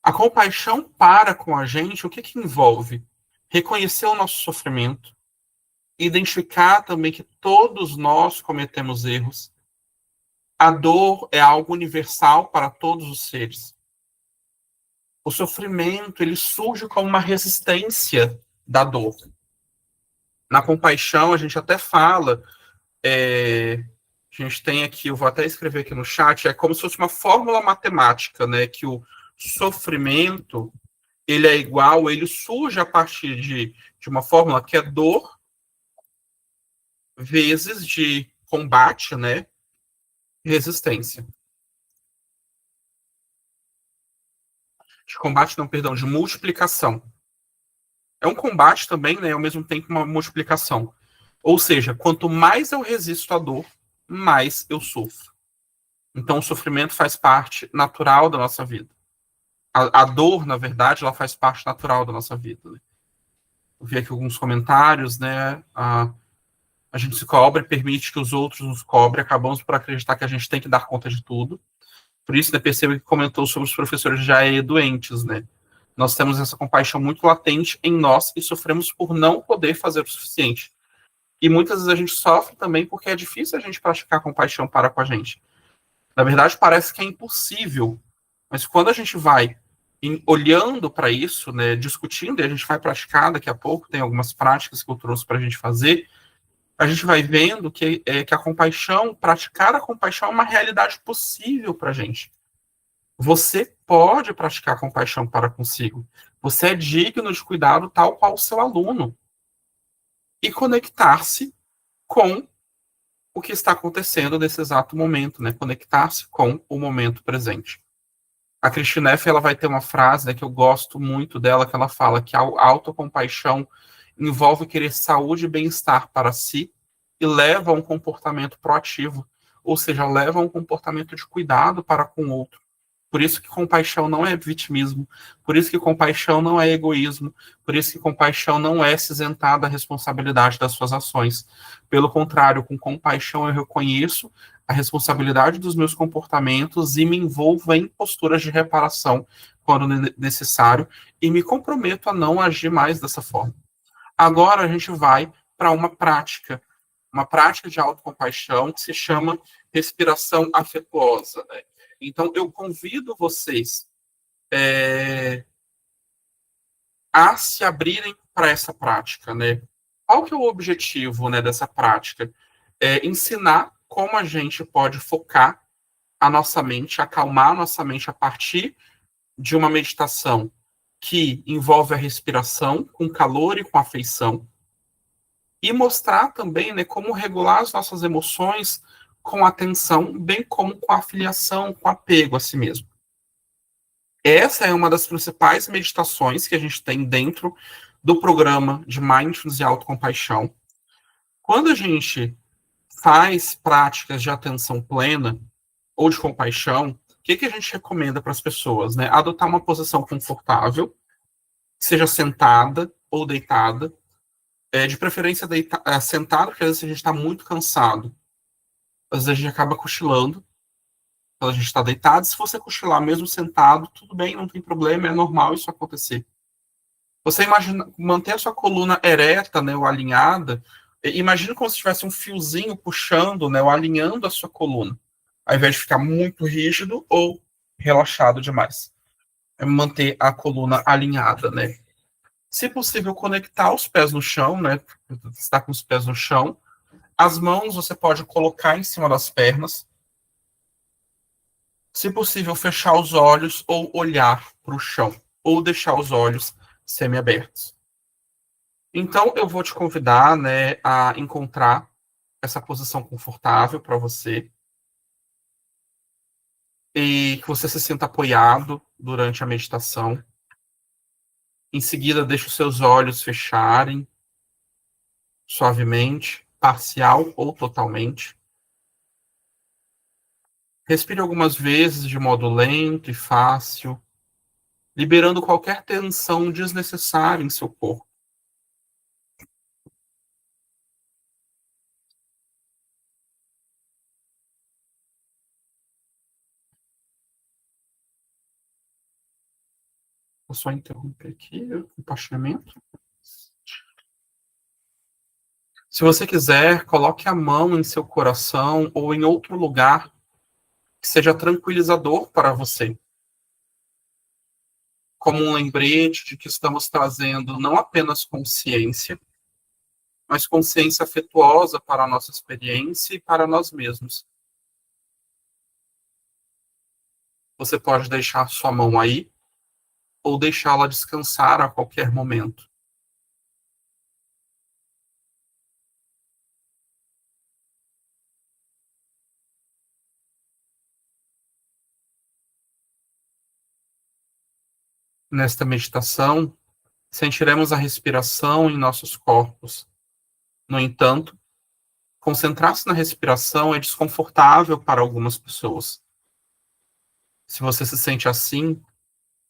S2: A compaixão para com a gente, o que envolve? Reconhecer o nosso sofrimento, identificar também que todos nós cometemos erros. A dor é algo universal para todos os seres. O sofrimento, ele surge como uma resistência da dor. Na compaixão, a gente até fala, a gente tem aqui, eu vou até escrever aqui no chat, é como se fosse uma fórmula matemática, né, que o sofrimento, ele é igual, ele surge a partir de uma fórmula que é dor vezes de combate, né, resistência. De combate, não, perdão, de multiplicação. É um combate também, né, ao mesmo tempo uma multiplicação. Ou seja, quanto mais eu resisto à dor, mais eu sofro. Então, o sofrimento faz parte natural da nossa vida. A dor, na verdade, ela faz parte natural da nossa vida. Né? Eu vi aqui alguns comentários, né? A gente se cobra e permite que os outros nos cobrem. Acabamos por acreditar que a gente tem que dar conta de tudo. Por isso, né, perceba que comentou sobre os professores já doentes, né? Nós temos essa compaixão muito latente em nós e sofremos por não poder fazer o suficiente. E muitas vezes a gente sofre também porque é difícil a gente praticar compaixão para com a gente. Na verdade, parece que é impossível. Mas quando a gente vai olhando para isso, né, discutindo, e a gente vai praticar daqui a pouco, tem algumas práticas que eu trouxe para a gente fazer, a gente vai vendo que a compaixão, praticar a compaixão é uma realidade possível para a gente. Você pode praticar compaixão para consigo. Você é digno de cuidado tal qual o seu aluno. E conectar-se com o que está acontecendo nesse exato momento, né? Conectar-se com o momento presente. A Kristina Neff, ela vai ter uma frase, né, que eu gosto muito dela, que ela fala que a autocompaixão envolve querer saúde e bem-estar para si e leva a um comportamento proativo, ou seja, leva a um comportamento de cuidado para com o outro. Por isso que compaixão não é vitimismo, por isso que compaixão não é egoísmo, por isso que compaixão não é se isentar da responsabilidade das suas ações. Pelo contrário, com compaixão eu reconheço a responsabilidade dos meus comportamentos e me envolvo em posturas de reparação quando necessário e me comprometo a não agir mais dessa forma. Agora a gente vai para uma prática de autocompaixão que se chama respiração afetuosa, né? Então, eu convido vocês a se abrirem para essa prática, né? Qual que é o objetivo, né, dessa prática? Ensinar como a gente pode focar a nossa mente, acalmar a nossa mente a partir de uma meditação que envolve a respiração com calor e com afeição e mostrar também, né, como regular as nossas emoções com atenção, bem como com afiliação, com apego a si mesmo. Essa é uma das principais meditações que a gente tem dentro do programa de Mindfulness e Autocompaixão. Quando a gente faz práticas de atenção plena ou de compaixão, o que a gente recomenda para as pessoas? Né? Adotar uma posição confortável, seja sentada ou deitada, de preferência sentada, porque às vezes a gente está muito cansado. Às vezes a gente acaba cochilando, quando a gente está deitado. Se você cochilar mesmo sentado, tudo bem, não tem problema, é normal isso acontecer. Você imagina manter a sua coluna ereta, né, ou alinhada, imagina como se tivesse um fiozinho puxando, né, ou alinhando a sua coluna, ao invés de ficar muito rígido ou relaxado demais. É manter a coluna alinhada, né? Se possível, conectar os pés no chão, né? Está com os pés no chão. As mãos você pode colocar em cima das pernas. Se possível, fechar os olhos ou olhar para o chão, ou deixar os olhos semiabertos. Então, eu vou te convidar, né, a encontrar essa posição confortável para você e que você se sinta apoiado durante a meditação. Em seguida, deixe os seus olhos fecharem suavemente, parcial ou totalmente. Respire algumas vezes de modo lento e fácil, liberando qualquer tensão desnecessária em seu corpo. Vou só interromper aqui o compartilhamento. Se você quiser, coloque a mão em seu coração ou em outro lugar que seja tranquilizador para você, como um lembrete de que estamos trazendo não apenas consciência, mas consciência afetuosa para a nossa experiência e para nós mesmos. Você pode deixar sua mão aí ou deixá-la descansar a qualquer momento. Nesta meditação, sentiremos a respiração em nossos corpos. No entanto, concentrar-se na respiração é desconfortável para algumas pessoas. Se você se sente assim,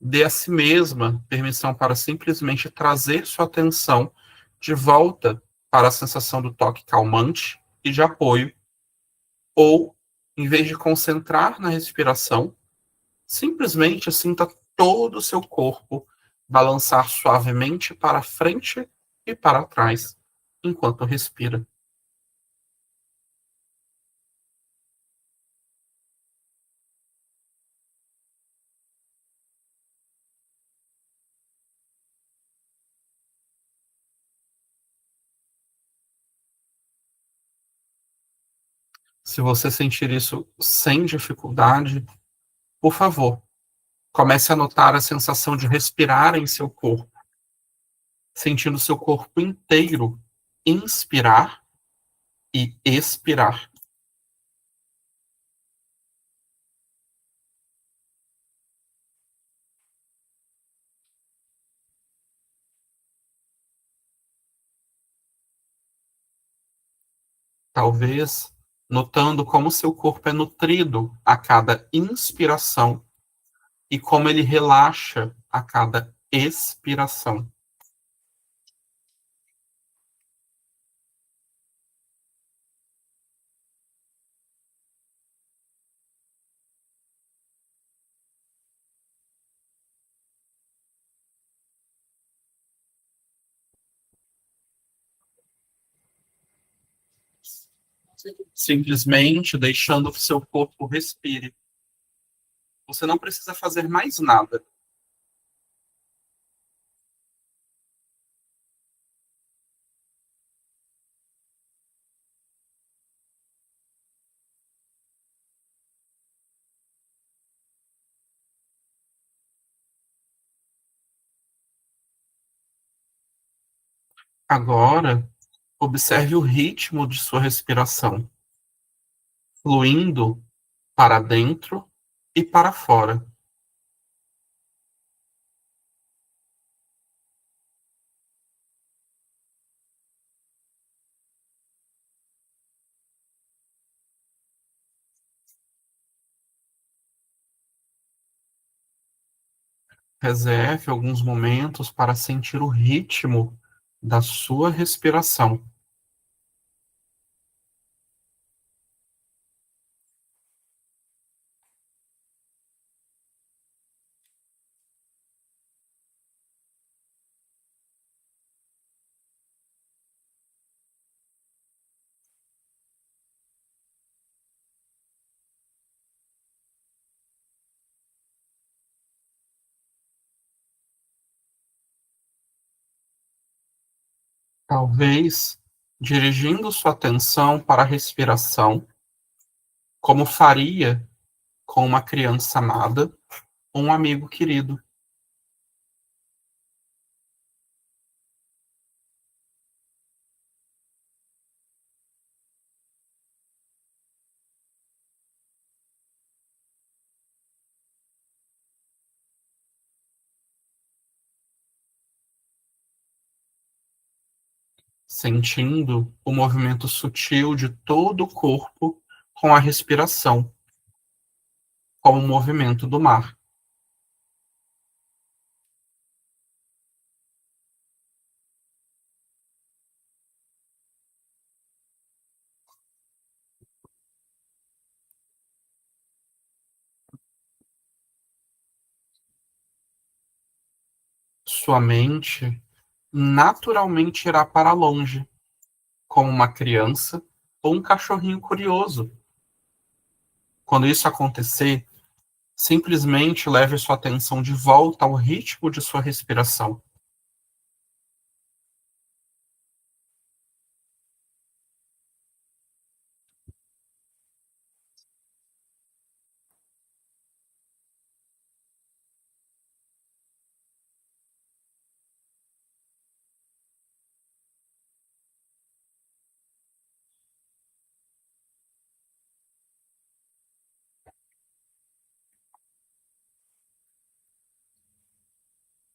S2: dê a si mesma permissão para simplesmente trazer sua atenção de volta para a sensação do toque calmante e de apoio, ou, em vez de concentrar na respiração, simplesmente sinta todo o seu corpo balançar suavemente para frente e para trás, enquanto respira. Se você sentir isso sem dificuldade, por favor, comece a notar a sensação de respirar em seu corpo, sentindo seu corpo inteiro inspirar e expirar. Talvez notando como seu corpo é nutrido a cada inspiração e como ele relaxa a cada expiração. Simplesmente deixando que seu corpo respire. Você não precisa fazer mais nada. Agora, observe o ritmo de sua respiração, fluindo para dentro e para fora. Reserve alguns momentos para sentir o ritmo da sua respiração. Talvez dirigindo sua atenção para a respiração, como faria com uma criança amada ou um amigo querido. Sentindo o movimento sutil de todo o corpo com a respiração, como o movimento do mar. Sua mente naturalmente irá para longe, como uma criança ou um cachorrinho curioso. Quando isso acontecer, simplesmente leve sua atenção de volta ao ritmo de sua respiração.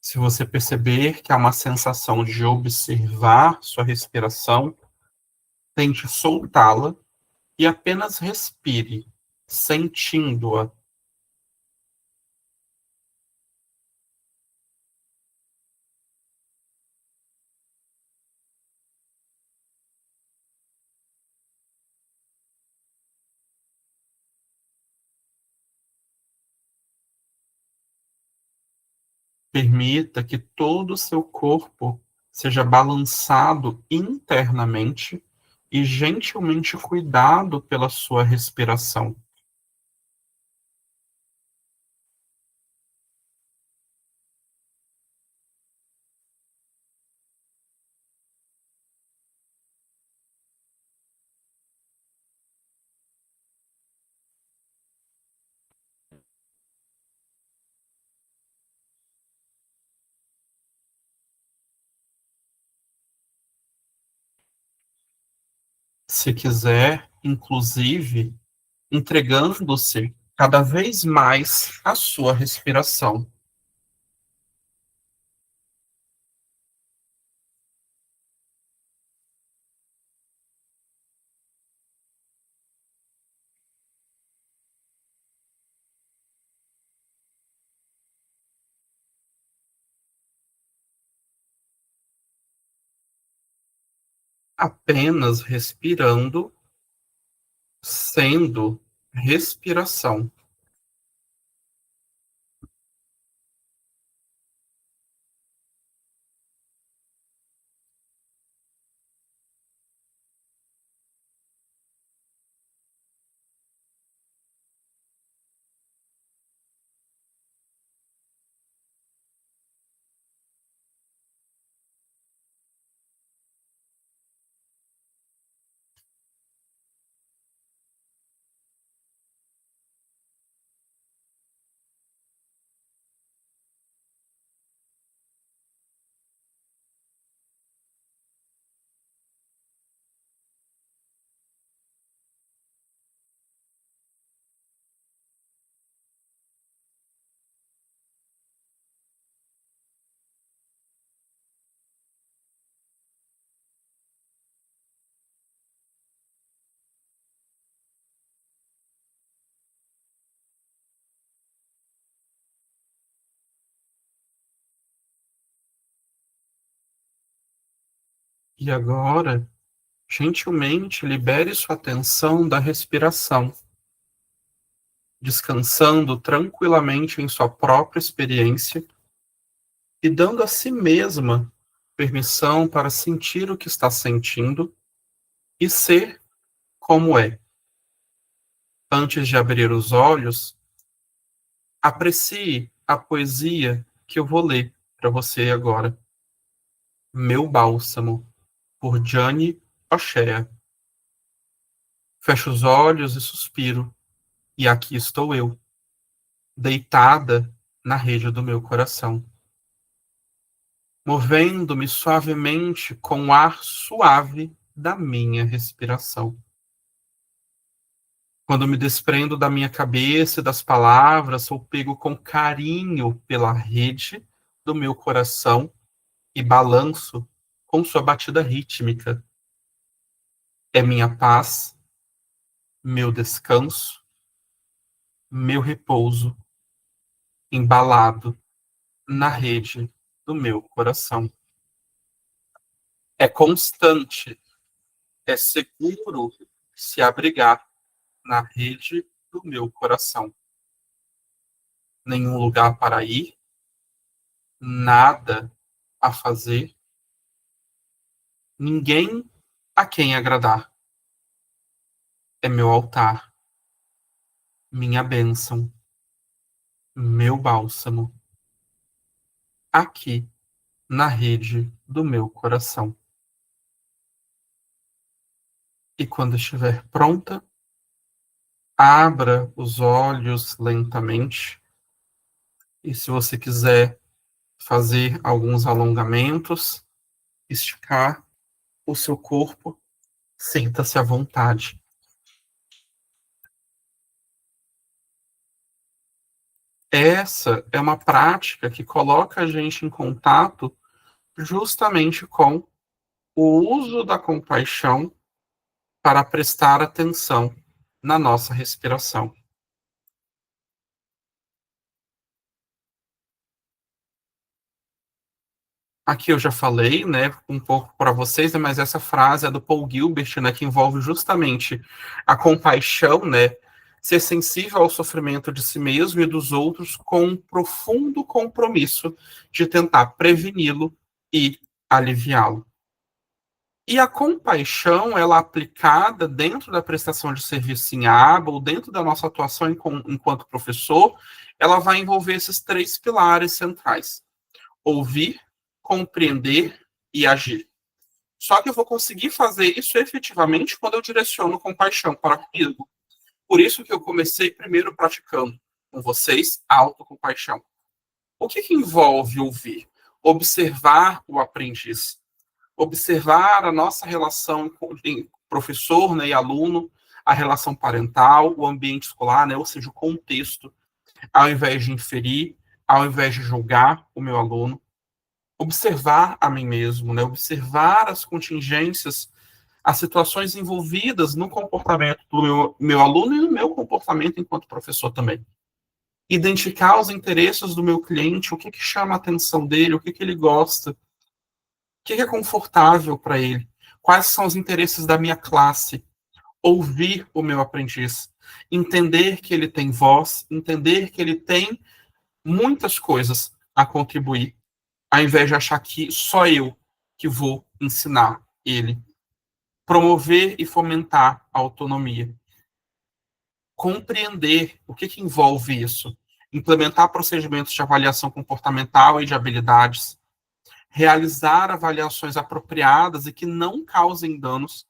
S2: Se você perceber que há uma sensação de observar sua respiração, tente soltá-la e apenas respire, sentindo-a. Permita que todo o seu corpo seja balançado internamente e gentilmente cuidado pela sua respiração. Se quiser, inclusive, entregando-se cada vez mais à sua respiração. Apenas respirando, sendo respiração. E agora, gentilmente libere sua atenção da respiração, descansando tranquilamente em sua própria experiência e dando a si mesma permissão para sentir o que está sentindo e ser como é. Antes de abrir os olhos, aprecie a poesia que eu vou ler para você agora. Meu bálsamo. por Gianni Oshea. Fecho os olhos e suspiro, e aqui estou eu, deitada na rede do meu coração, movendo-me suavemente com o ar suave da minha respiração. Quando me desprendo da minha cabeça e das palavras, sou pego com carinho pela rede do meu coração e balanço com sua batida rítmica. É minha paz, meu descanso, meu repouso, embalado na rede do meu coração. É constante, é seguro se abrigar na rede do meu coração. Nenhum lugar para ir, nada a fazer, ninguém a quem agradar. É meu altar, minha bênção, meu bálsamo, aqui na rede do meu coração. E quando estiver pronta, abra os olhos lentamente. E se você quiser fazer alguns alongamentos, esticar o seu corpo, sinta-se à vontade. Essa é uma prática que coloca a gente em contato justamente com o uso da compaixão para prestar atenção na nossa respiração. Aqui eu já falei, né, um pouco para vocês, né, mas essa frase é do Paul Gilbert, né, que envolve justamente a compaixão, né, ser sensível ao sofrimento de si mesmo e dos outros com um profundo compromisso de tentar preveni-lo e aliviá-lo. E a compaixão, ela aplicada dentro da prestação de serviço em aba ou dentro da nossa atuação enquanto professor, ela vai envolver esses 3 pilares centrais: ouvir, compreender e agir. Só que eu vou conseguir fazer isso efetivamente quando eu direciono compaixão para comigo. Por isso que eu comecei primeiro praticando com vocês a autocompaixão. O que envolve ouvir? Observar o aprendiz. Observar a nossa relação com professor, né, e aluno, a relação parental, o ambiente escolar, né, ou seja, o contexto, ao invés de inferir, ao invés de julgar o meu aluno. Observar a mim mesmo, né? Observar as contingências, as situações envolvidas no comportamento do meu aluno e no meu comportamento enquanto professor também. Identificar os interesses do meu cliente, o que chama a atenção dele, o que ele gosta, o que é confortável para ele, quais são os interesses da minha classe, ouvir o meu aprendiz, entender que ele tem voz, entender que ele tem muitas coisas a contribuir, ao invés de achar que só eu que vou ensinar ele. Promover e fomentar a autonomia. Compreender o que envolve isso. Implementar procedimentos de avaliação comportamental e de habilidades. Realizar avaliações apropriadas e que não causem danos.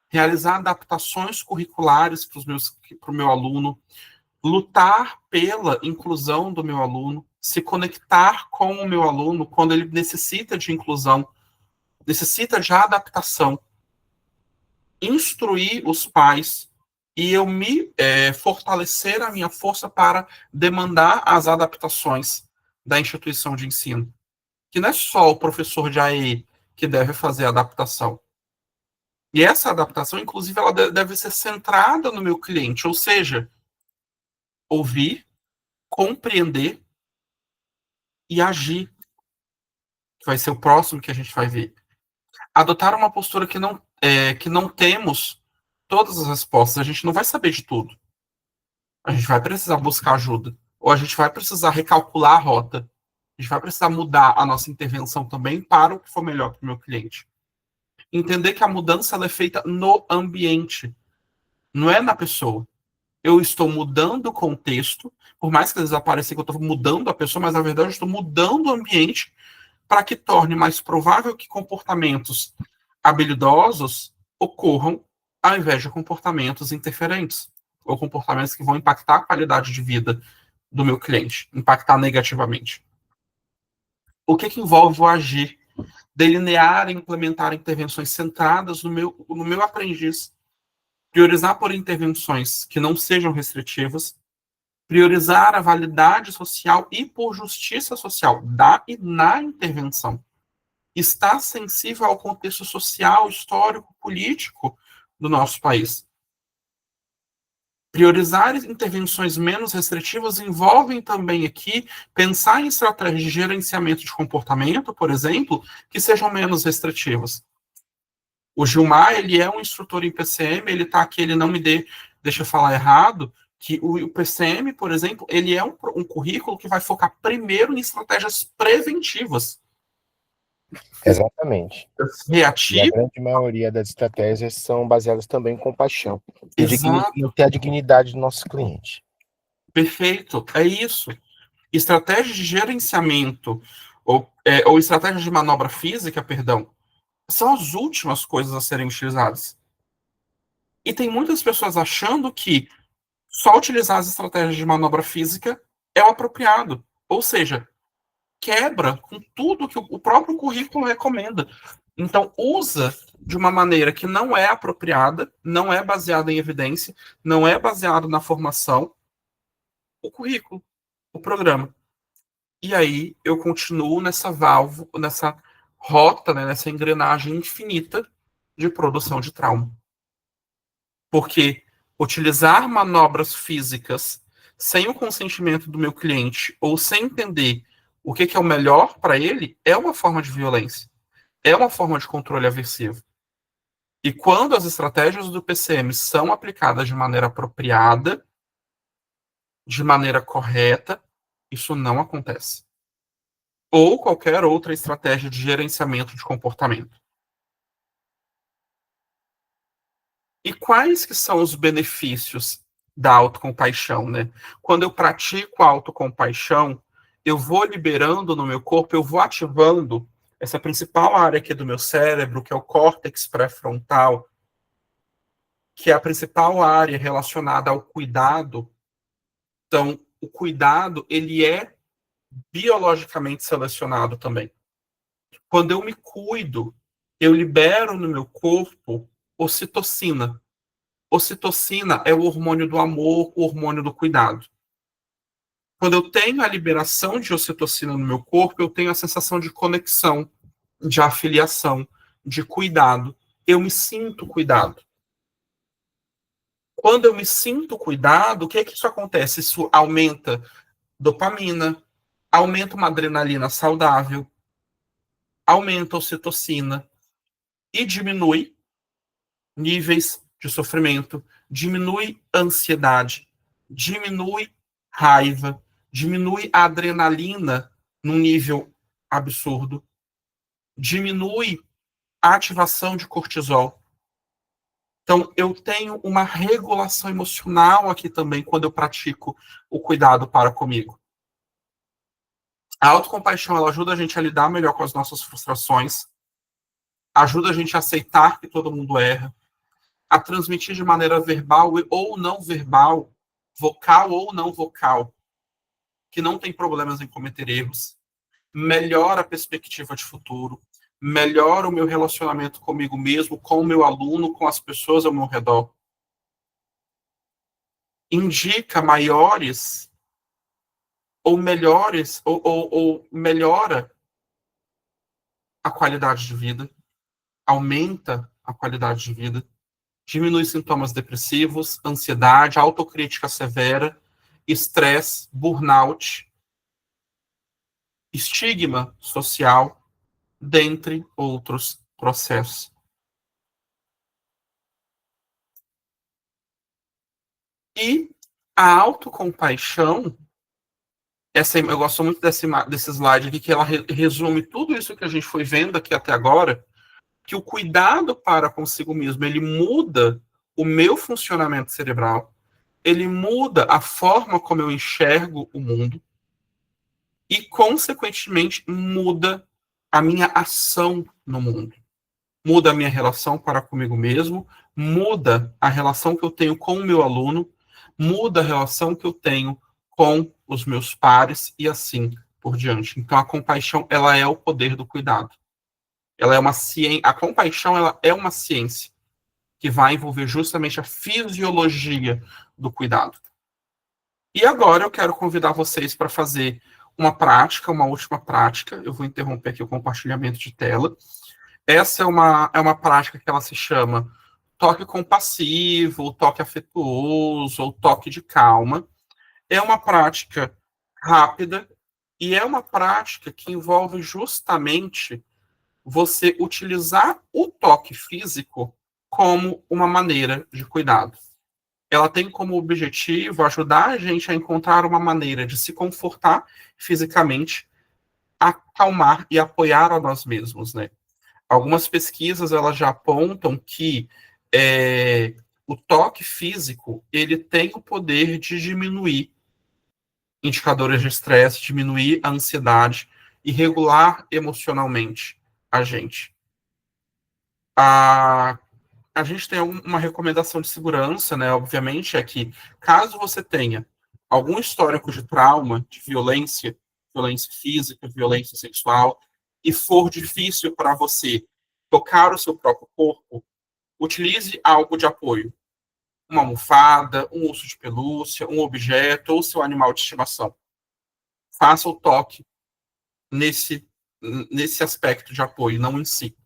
S2: Realizar adaptações curriculares para o meu aluno. Lutar pela inclusão do meu aluno, se conectar com o meu aluno quando ele necessita de inclusão, necessita de adaptação, instruir os pais e eu fortalecer a minha força para demandar as adaptações da instituição de ensino. Que não é só o professor de AE que deve fazer a adaptação. E essa adaptação, inclusive, ela deve ser centrada no meu cliente, ou seja, ouvir, compreender e agir, que vai ser o próximo que a gente vai ver. Adotar uma postura que não temos todas as respostas, a gente não vai saber de tudo. A gente vai precisar buscar ajuda, ou a gente vai precisar recalcular a rota, a gente vai precisar mudar a nossa intervenção também para o que for melhor para o meu cliente. Entender que a mudança ela é feita no ambiente, não é na pessoa. Eu estou mudando o contexto, por mais que às vezes apareça que eu estou mudando a pessoa, mas na verdade eu estou mudando o ambiente para que torne mais provável que comportamentos habilidosos ocorram ao invés de comportamentos interferentes ou comportamentos que vão impactar a qualidade de vida do meu cliente, impactar negativamente. O que envolve o agir? Delinear e implementar intervenções centradas no meu aprendiz, priorizar por intervenções que não sejam restritivas, priorizar a validade social e por justiça social da e na intervenção. Estar sensível ao contexto social, histórico, político do nosso país. Priorizar intervenções menos restritivas envolvem também aqui pensar em estratégias de gerenciamento de comportamento, por exemplo, que sejam menos restritivas. O Gilmar, ele é um instrutor em PCM, ele está aqui, ele não me deixa eu falar errado, que o PCM, por exemplo, ele é um currículo que vai focar primeiro em estratégias preventivas.
S1: Exatamente. E a
S2: Reativo.
S1: grande maioria das estratégias são baseadas também em compaixão.
S2: Exato.
S1: Não ter a dignidade do nosso cliente.
S2: Perfeito, é isso. Estratégias de gerenciamento, ou estratégias de manobra física, perdão, são as últimas coisas a serem utilizadas. E tem muitas pessoas achando que só utilizar as estratégias de manobra física é o apropriado. Ou seja, quebra com tudo que o próprio currículo recomenda. Então, usa de uma maneira que não é apropriada, não é baseada em evidência, não é baseada na formação, o currículo, o programa. E aí eu continuo nessa válvula, nessa rota, né, nessa engrenagem infinita de produção de trauma. Porque utilizar manobras físicas sem o consentimento do meu cliente ou sem entender o que é o melhor para ele é uma forma de violência. É uma forma de controle aversivo. E quando as estratégias do PCM são aplicadas de maneira apropriada, de maneira correta, isso não acontece. Ou qualquer outra estratégia de gerenciamento de comportamento. E quais que são os benefícios da autocompaixão, né? Quando eu pratico a autocompaixão, eu vou liberando no meu corpo, eu vou ativando essa principal área aqui do meu cérebro, que é o córtex pré-frontal, que é a principal área relacionada ao cuidado. Então, o cuidado, ele é biologicamente selecionado também. Quando eu me cuido, eu libero no meu corpo ocitocina. Ocitocina é o hormônio do amor, o hormônio do cuidado. Quando eu tenho a liberação de ocitocina no meu corpo, eu tenho a sensação de conexão, de afiliação, de cuidado. Eu me sinto cuidado. Quando eu me sinto cuidado, o que é que isso acontece? Isso aumenta dopamina, aumenta uma adrenalina saudável, aumenta a ocitocina e diminui níveis de sofrimento, diminui ansiedade, diminui raiva, diminui a adrenalina num nível absurdo, diminui a ativação de cortisol. Então, eu tenho uma regulação emocional aqui também quando eu pratico o cuidado para comigo. A autocompaixão, ela ajuda a gente a lidar melhor com as nossas frustrações, ajuda a gente a aceitar que todo mundo erra, a transmitir de maneira verbal ou não verbal, vocal ou não vocal, que não tem problemas em cometer erros, melhora a perspectiva de futuro, melhora o meu relacionamento comigo mesmo, com o meu aluno, com as pessoas ao meu redor. Indica maiores ou melhores, ou melhora a qualidade de vida, aumenta a qualidade de vida, diminui sintomas depressivos, ansiedade, autocrítica severa, estresse, burnout, estigma social, dentre outros processos. E a autocompaixão, eu gosto muito desse slide aqui, que ela resume tudo isso que a gente foi vendo aqui até agora, que o cuidado para consigo mesmo, ele muda o meu funcionamento cerebral, ele muda a forma como eu enxergo o mundo e, consequentemente, muda a minha ação no mundo. muda a minha relação para comigo mesmo, muda a relação que eu tenho com o meu aluno, muda a relação que eu tenho com os meus pares e assim por diante. Então, a compaixão, ela é o poder do cuidado. Ela é uma ciência, a compaixão, ela é uma ciência que vai envolver justamente a fisiologia do cuidado. E agora eu quero convidar vocês para fazer uma prática, uma última prática. Eu vou interromper aqui o compartilhamento de tela. Essa é uma prática que ela se chama toque compassivo, ou toque afetuoso, ou toque de calma. É uma prática rápida e é uma prática que envolve justamente você utilizar o toque físico como uma maneira de cuidado. Ela tem como objetivo ajudar a gente a encontrar uma maneira de se confortar fisicamente, acalmar e apoiar a nós mesmos, né? Algumas pesquisas elas já apontam que o toque físico ele tem o poder de diminuir indicadores de estresse, diminuir a ansiedade e regular emocionalmente a gente. A gente tem uma recomendação de segurança, né? Obviamente, é que caso você tenha algum histórico de trauma, de violência, violência física, violência sexual, e for difícil para você tocar o seu próprio corpo, utilize algo de apoio. Uma almofada, um urso de pelúcia, um objeto ou seu animal de estimação. Faça o toque nesse aspecto de apoio, não em si.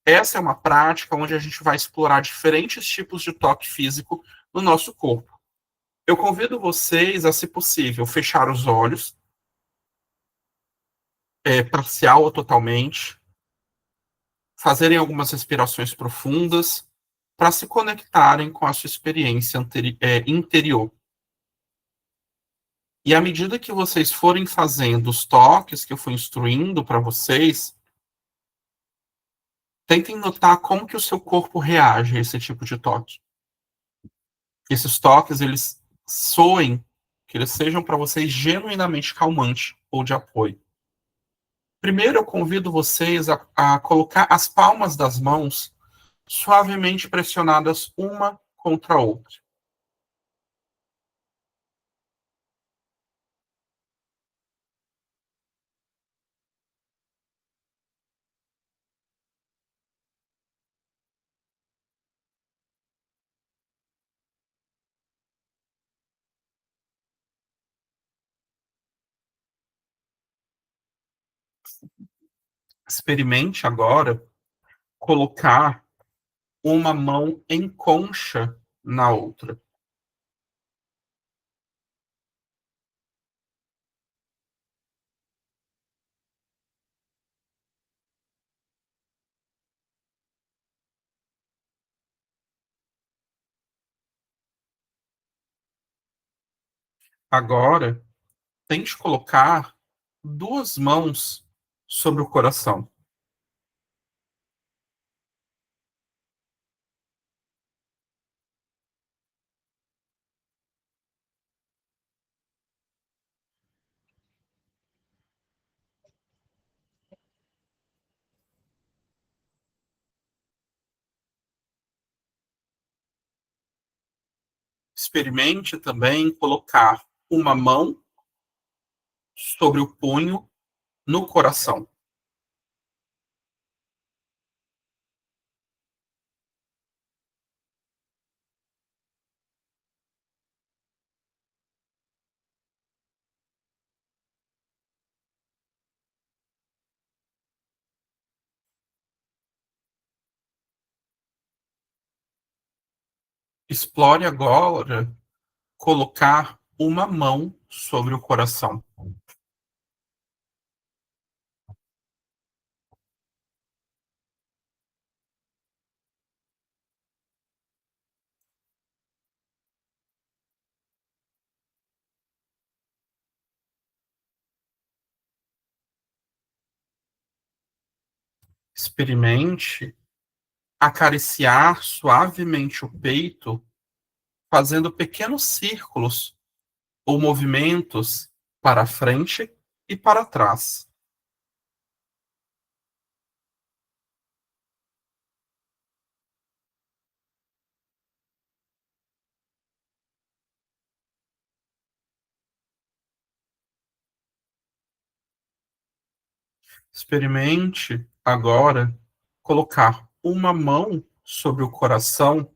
S2: Essa é uma prática onde a gente vai explorar diferentes tipos de toque físico no nosso corpo. Eu convido vocês a, se possível, fechar os olhos, parcial ou totalmente, fazerem algumas respirações profundas para se conectarem com a sua experiência interior. E à medida que vocês forem fazendo os toques que eu fui instruindo para vocês, tentem notar como que o seu corpo reage a esse tipo de toque. Esses toques, eles soem, que eles sejam para vocês genuinamente calmantes ou de apoio. Primeiro, eu convido vocês a colocar as palmas das mãos suavemente pressionadas uma contra a outra. Experimente agora colocar uma mão em concha na outra. Agora, tente colocar duas mãos sobre o coração. Experimente também colocar uma mão sobre o punho no coração. Explore agora colocar uma mão sobre o coração. Experimente acariciar suavemente o peito, fazendo pequenos círculos ou movimentos para frente e para trás. Experimente agora colocar uma mão sobre o coração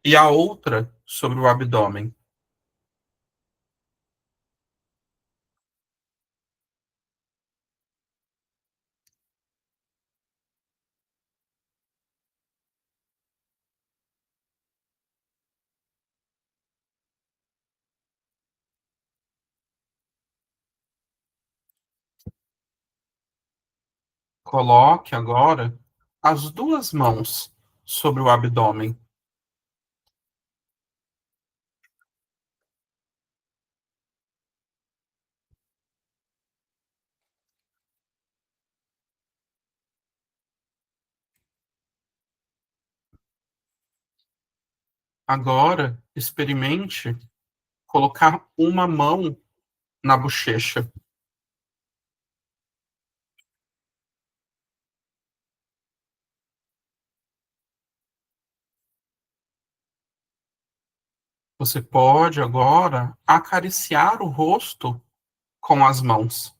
S2: e a outra sobre o abdômen. Coloque agora as duas mãos sobre o abdômen. Agora, experimente colocar uma mão na bochecha. Você pode agora acariciar o rosto com as mãos.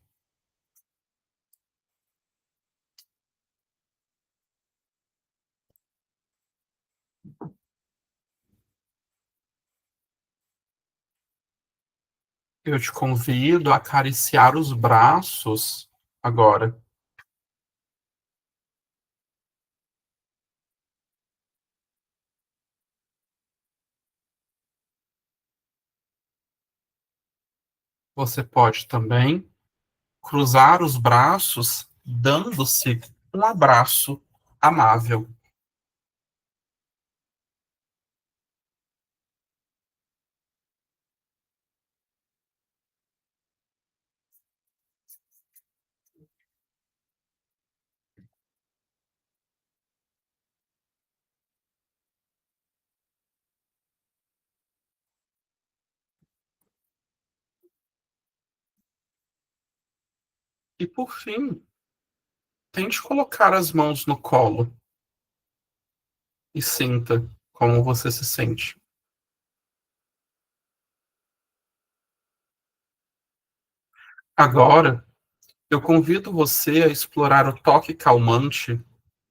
S2: Eu te convido a acariciar os braços agora. Você pode também cruzar os braços, dando-se um abraço amável. E por fim, tente colocar as mãos no colo e sinta como você se sente. Agora, eu convido você a explorar o toque calmante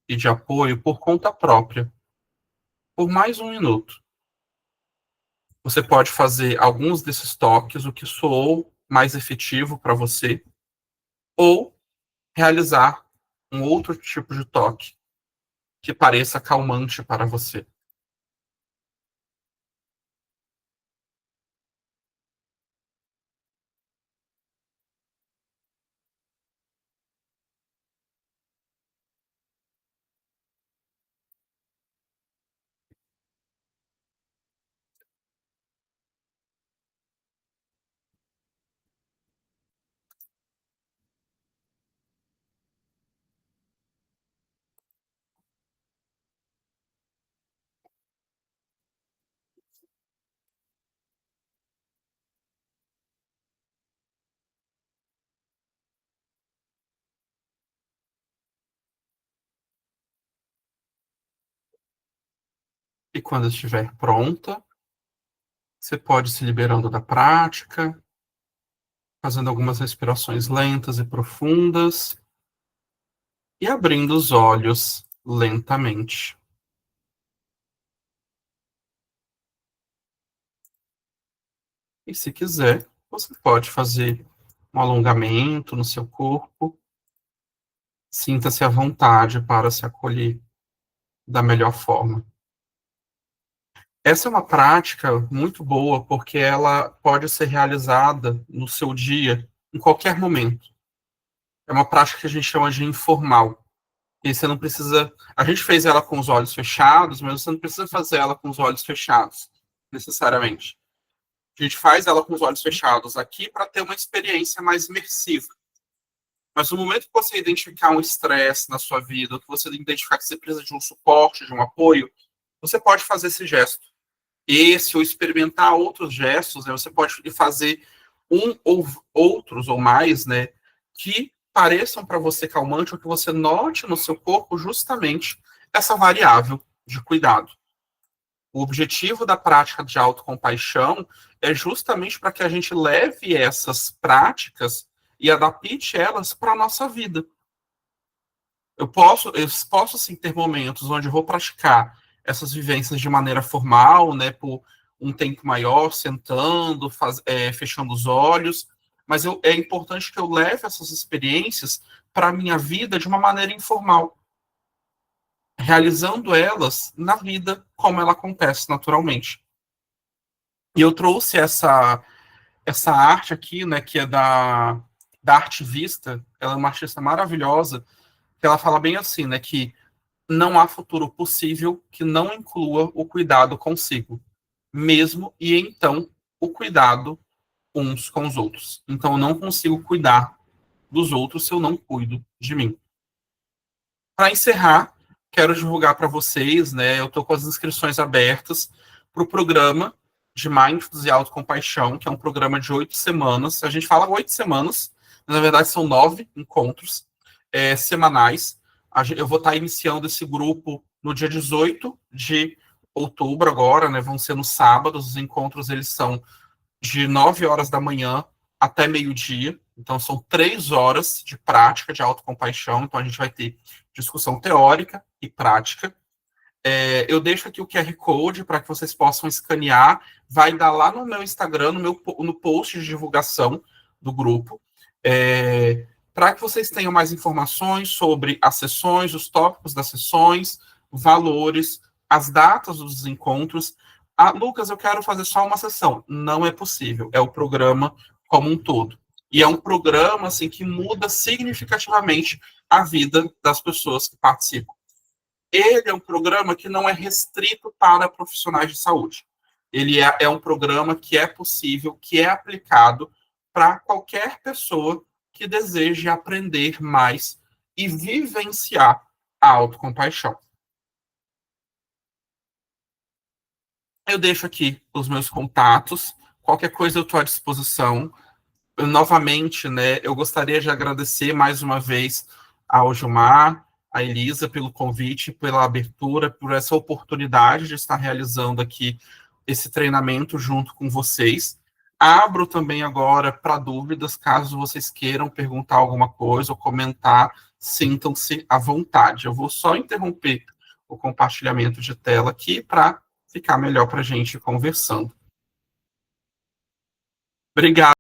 S2: e de apoio por conta própria, por mais um minuto. Você pode fazer alguns desses toques, o que soou mais efetivo para você, ou realizar um outro tipo de toque que pareça calmante para você. E quando estiver pronta, você pode se liberando da prática, fazendo algumas respirações lentas e profundas e abrindo os olhos lentamente. E se quiser, você pode fazer um alongamento no seu corpo. Sinta-se à vontade para se acolher da melhor forma. Essa é uma prática muito boa porque ela pode ser realizada no seu dia, em qualquer momento. É uma prática que a gente chama de informal. E você não precisa. A gente fez ela com os olhos fechados, mas você não precisa fazer ela com os olhos fechados, necessariamente. A gente faz ela com os olhos fechados aqui para ter uma experiência mais imersiva. Mas no momento que você identificar um estresse na sua vida, que você identificar que você precisa de um suporte, de um apoio, você pode fazer esse gesto. Esse ou experimentar outros gestos, né? Você pode fazer um ou outros ou mais, né? Que pareçam para você calmante ou que você note no seu corpo justamente essa variável de cuidado. O objetivo da prática de autocompaixão é justamente para que a gente leve essas práticas e adapte elas para a nossa vida. Eu posso sim ter momentos onde eu vou praticar essas vivências de maneira formal, né, por um tempo maior, sentando, fechando os olhos, mas é importante que eu leve essas experiências para a minha vida de uma maneira informal, realizando elas na vida como ela acontece naturalmente. E eu trouxe essa arte aqui, né, que é da Artivista. Ela é uma artista maravilhosa, que ela fala bem assim, né, que não há futuro possível que não inclua o cuidado consigo, mesmo e então o cuidado uns com os outros. Então eu não consigo cuidar dos outros se eu não cuido de mim. Para encerrar, quero divulgar para vocês, né, eu estou com as inscrições abertas para o programa de Mindfulness e Autocompaixão, que é um programa de 8 semanas. A gente fala 8 semanas, mas na verdade são 9 encontros semanais. Eu vou estar iniciando esse grupo no dia 18 de outubro agora, né? Vão ser no sábado. Os encontros eles são de 9 horas da manhã até meio-dia. Então, são 3 horas de prática de autocompaixão. Então, a gente vai ter discussão teórica e prática. Eu deixo aqui o QR Code para que vocês possam escanear. Vai dar lá no meu Instagram, no post de divulgação do grupo. Para que vocês tenham mais informações sobre as sessões, os tópicos das sessões, valores, as datas dos encontros. Lucas, eu quero fazer só uma sessão. Não é possível. É o programa como um todo. E é um programa assim, que muda significativamente a vida das pessoas que participam. Ele é um programa que não é restrito para profissionais de saúde. Ele é um programa que é possível, que é aplicado para qualquer pessoa que deseje aprender mais e vivenciar a autocompaixão. Eu deixo aqui os meus contatos. Qualquer coisa eu estou à disposição. Novamente, né, eu gostaria de agradecer mais uma vez ao Gilmar, a Elisa, pelo convite, pela abertura, por essa oportunidade de estar realizando aqui esse treinamento junto com vocês. Abro também agora para dúvidas, caso vocês queiram perguntar alguma coisa ou comentar, sintam-se à vontade. Eu vou só interromper o compartilhamento de tela aqui para ficar melhor para a gente conversando. Obrigado.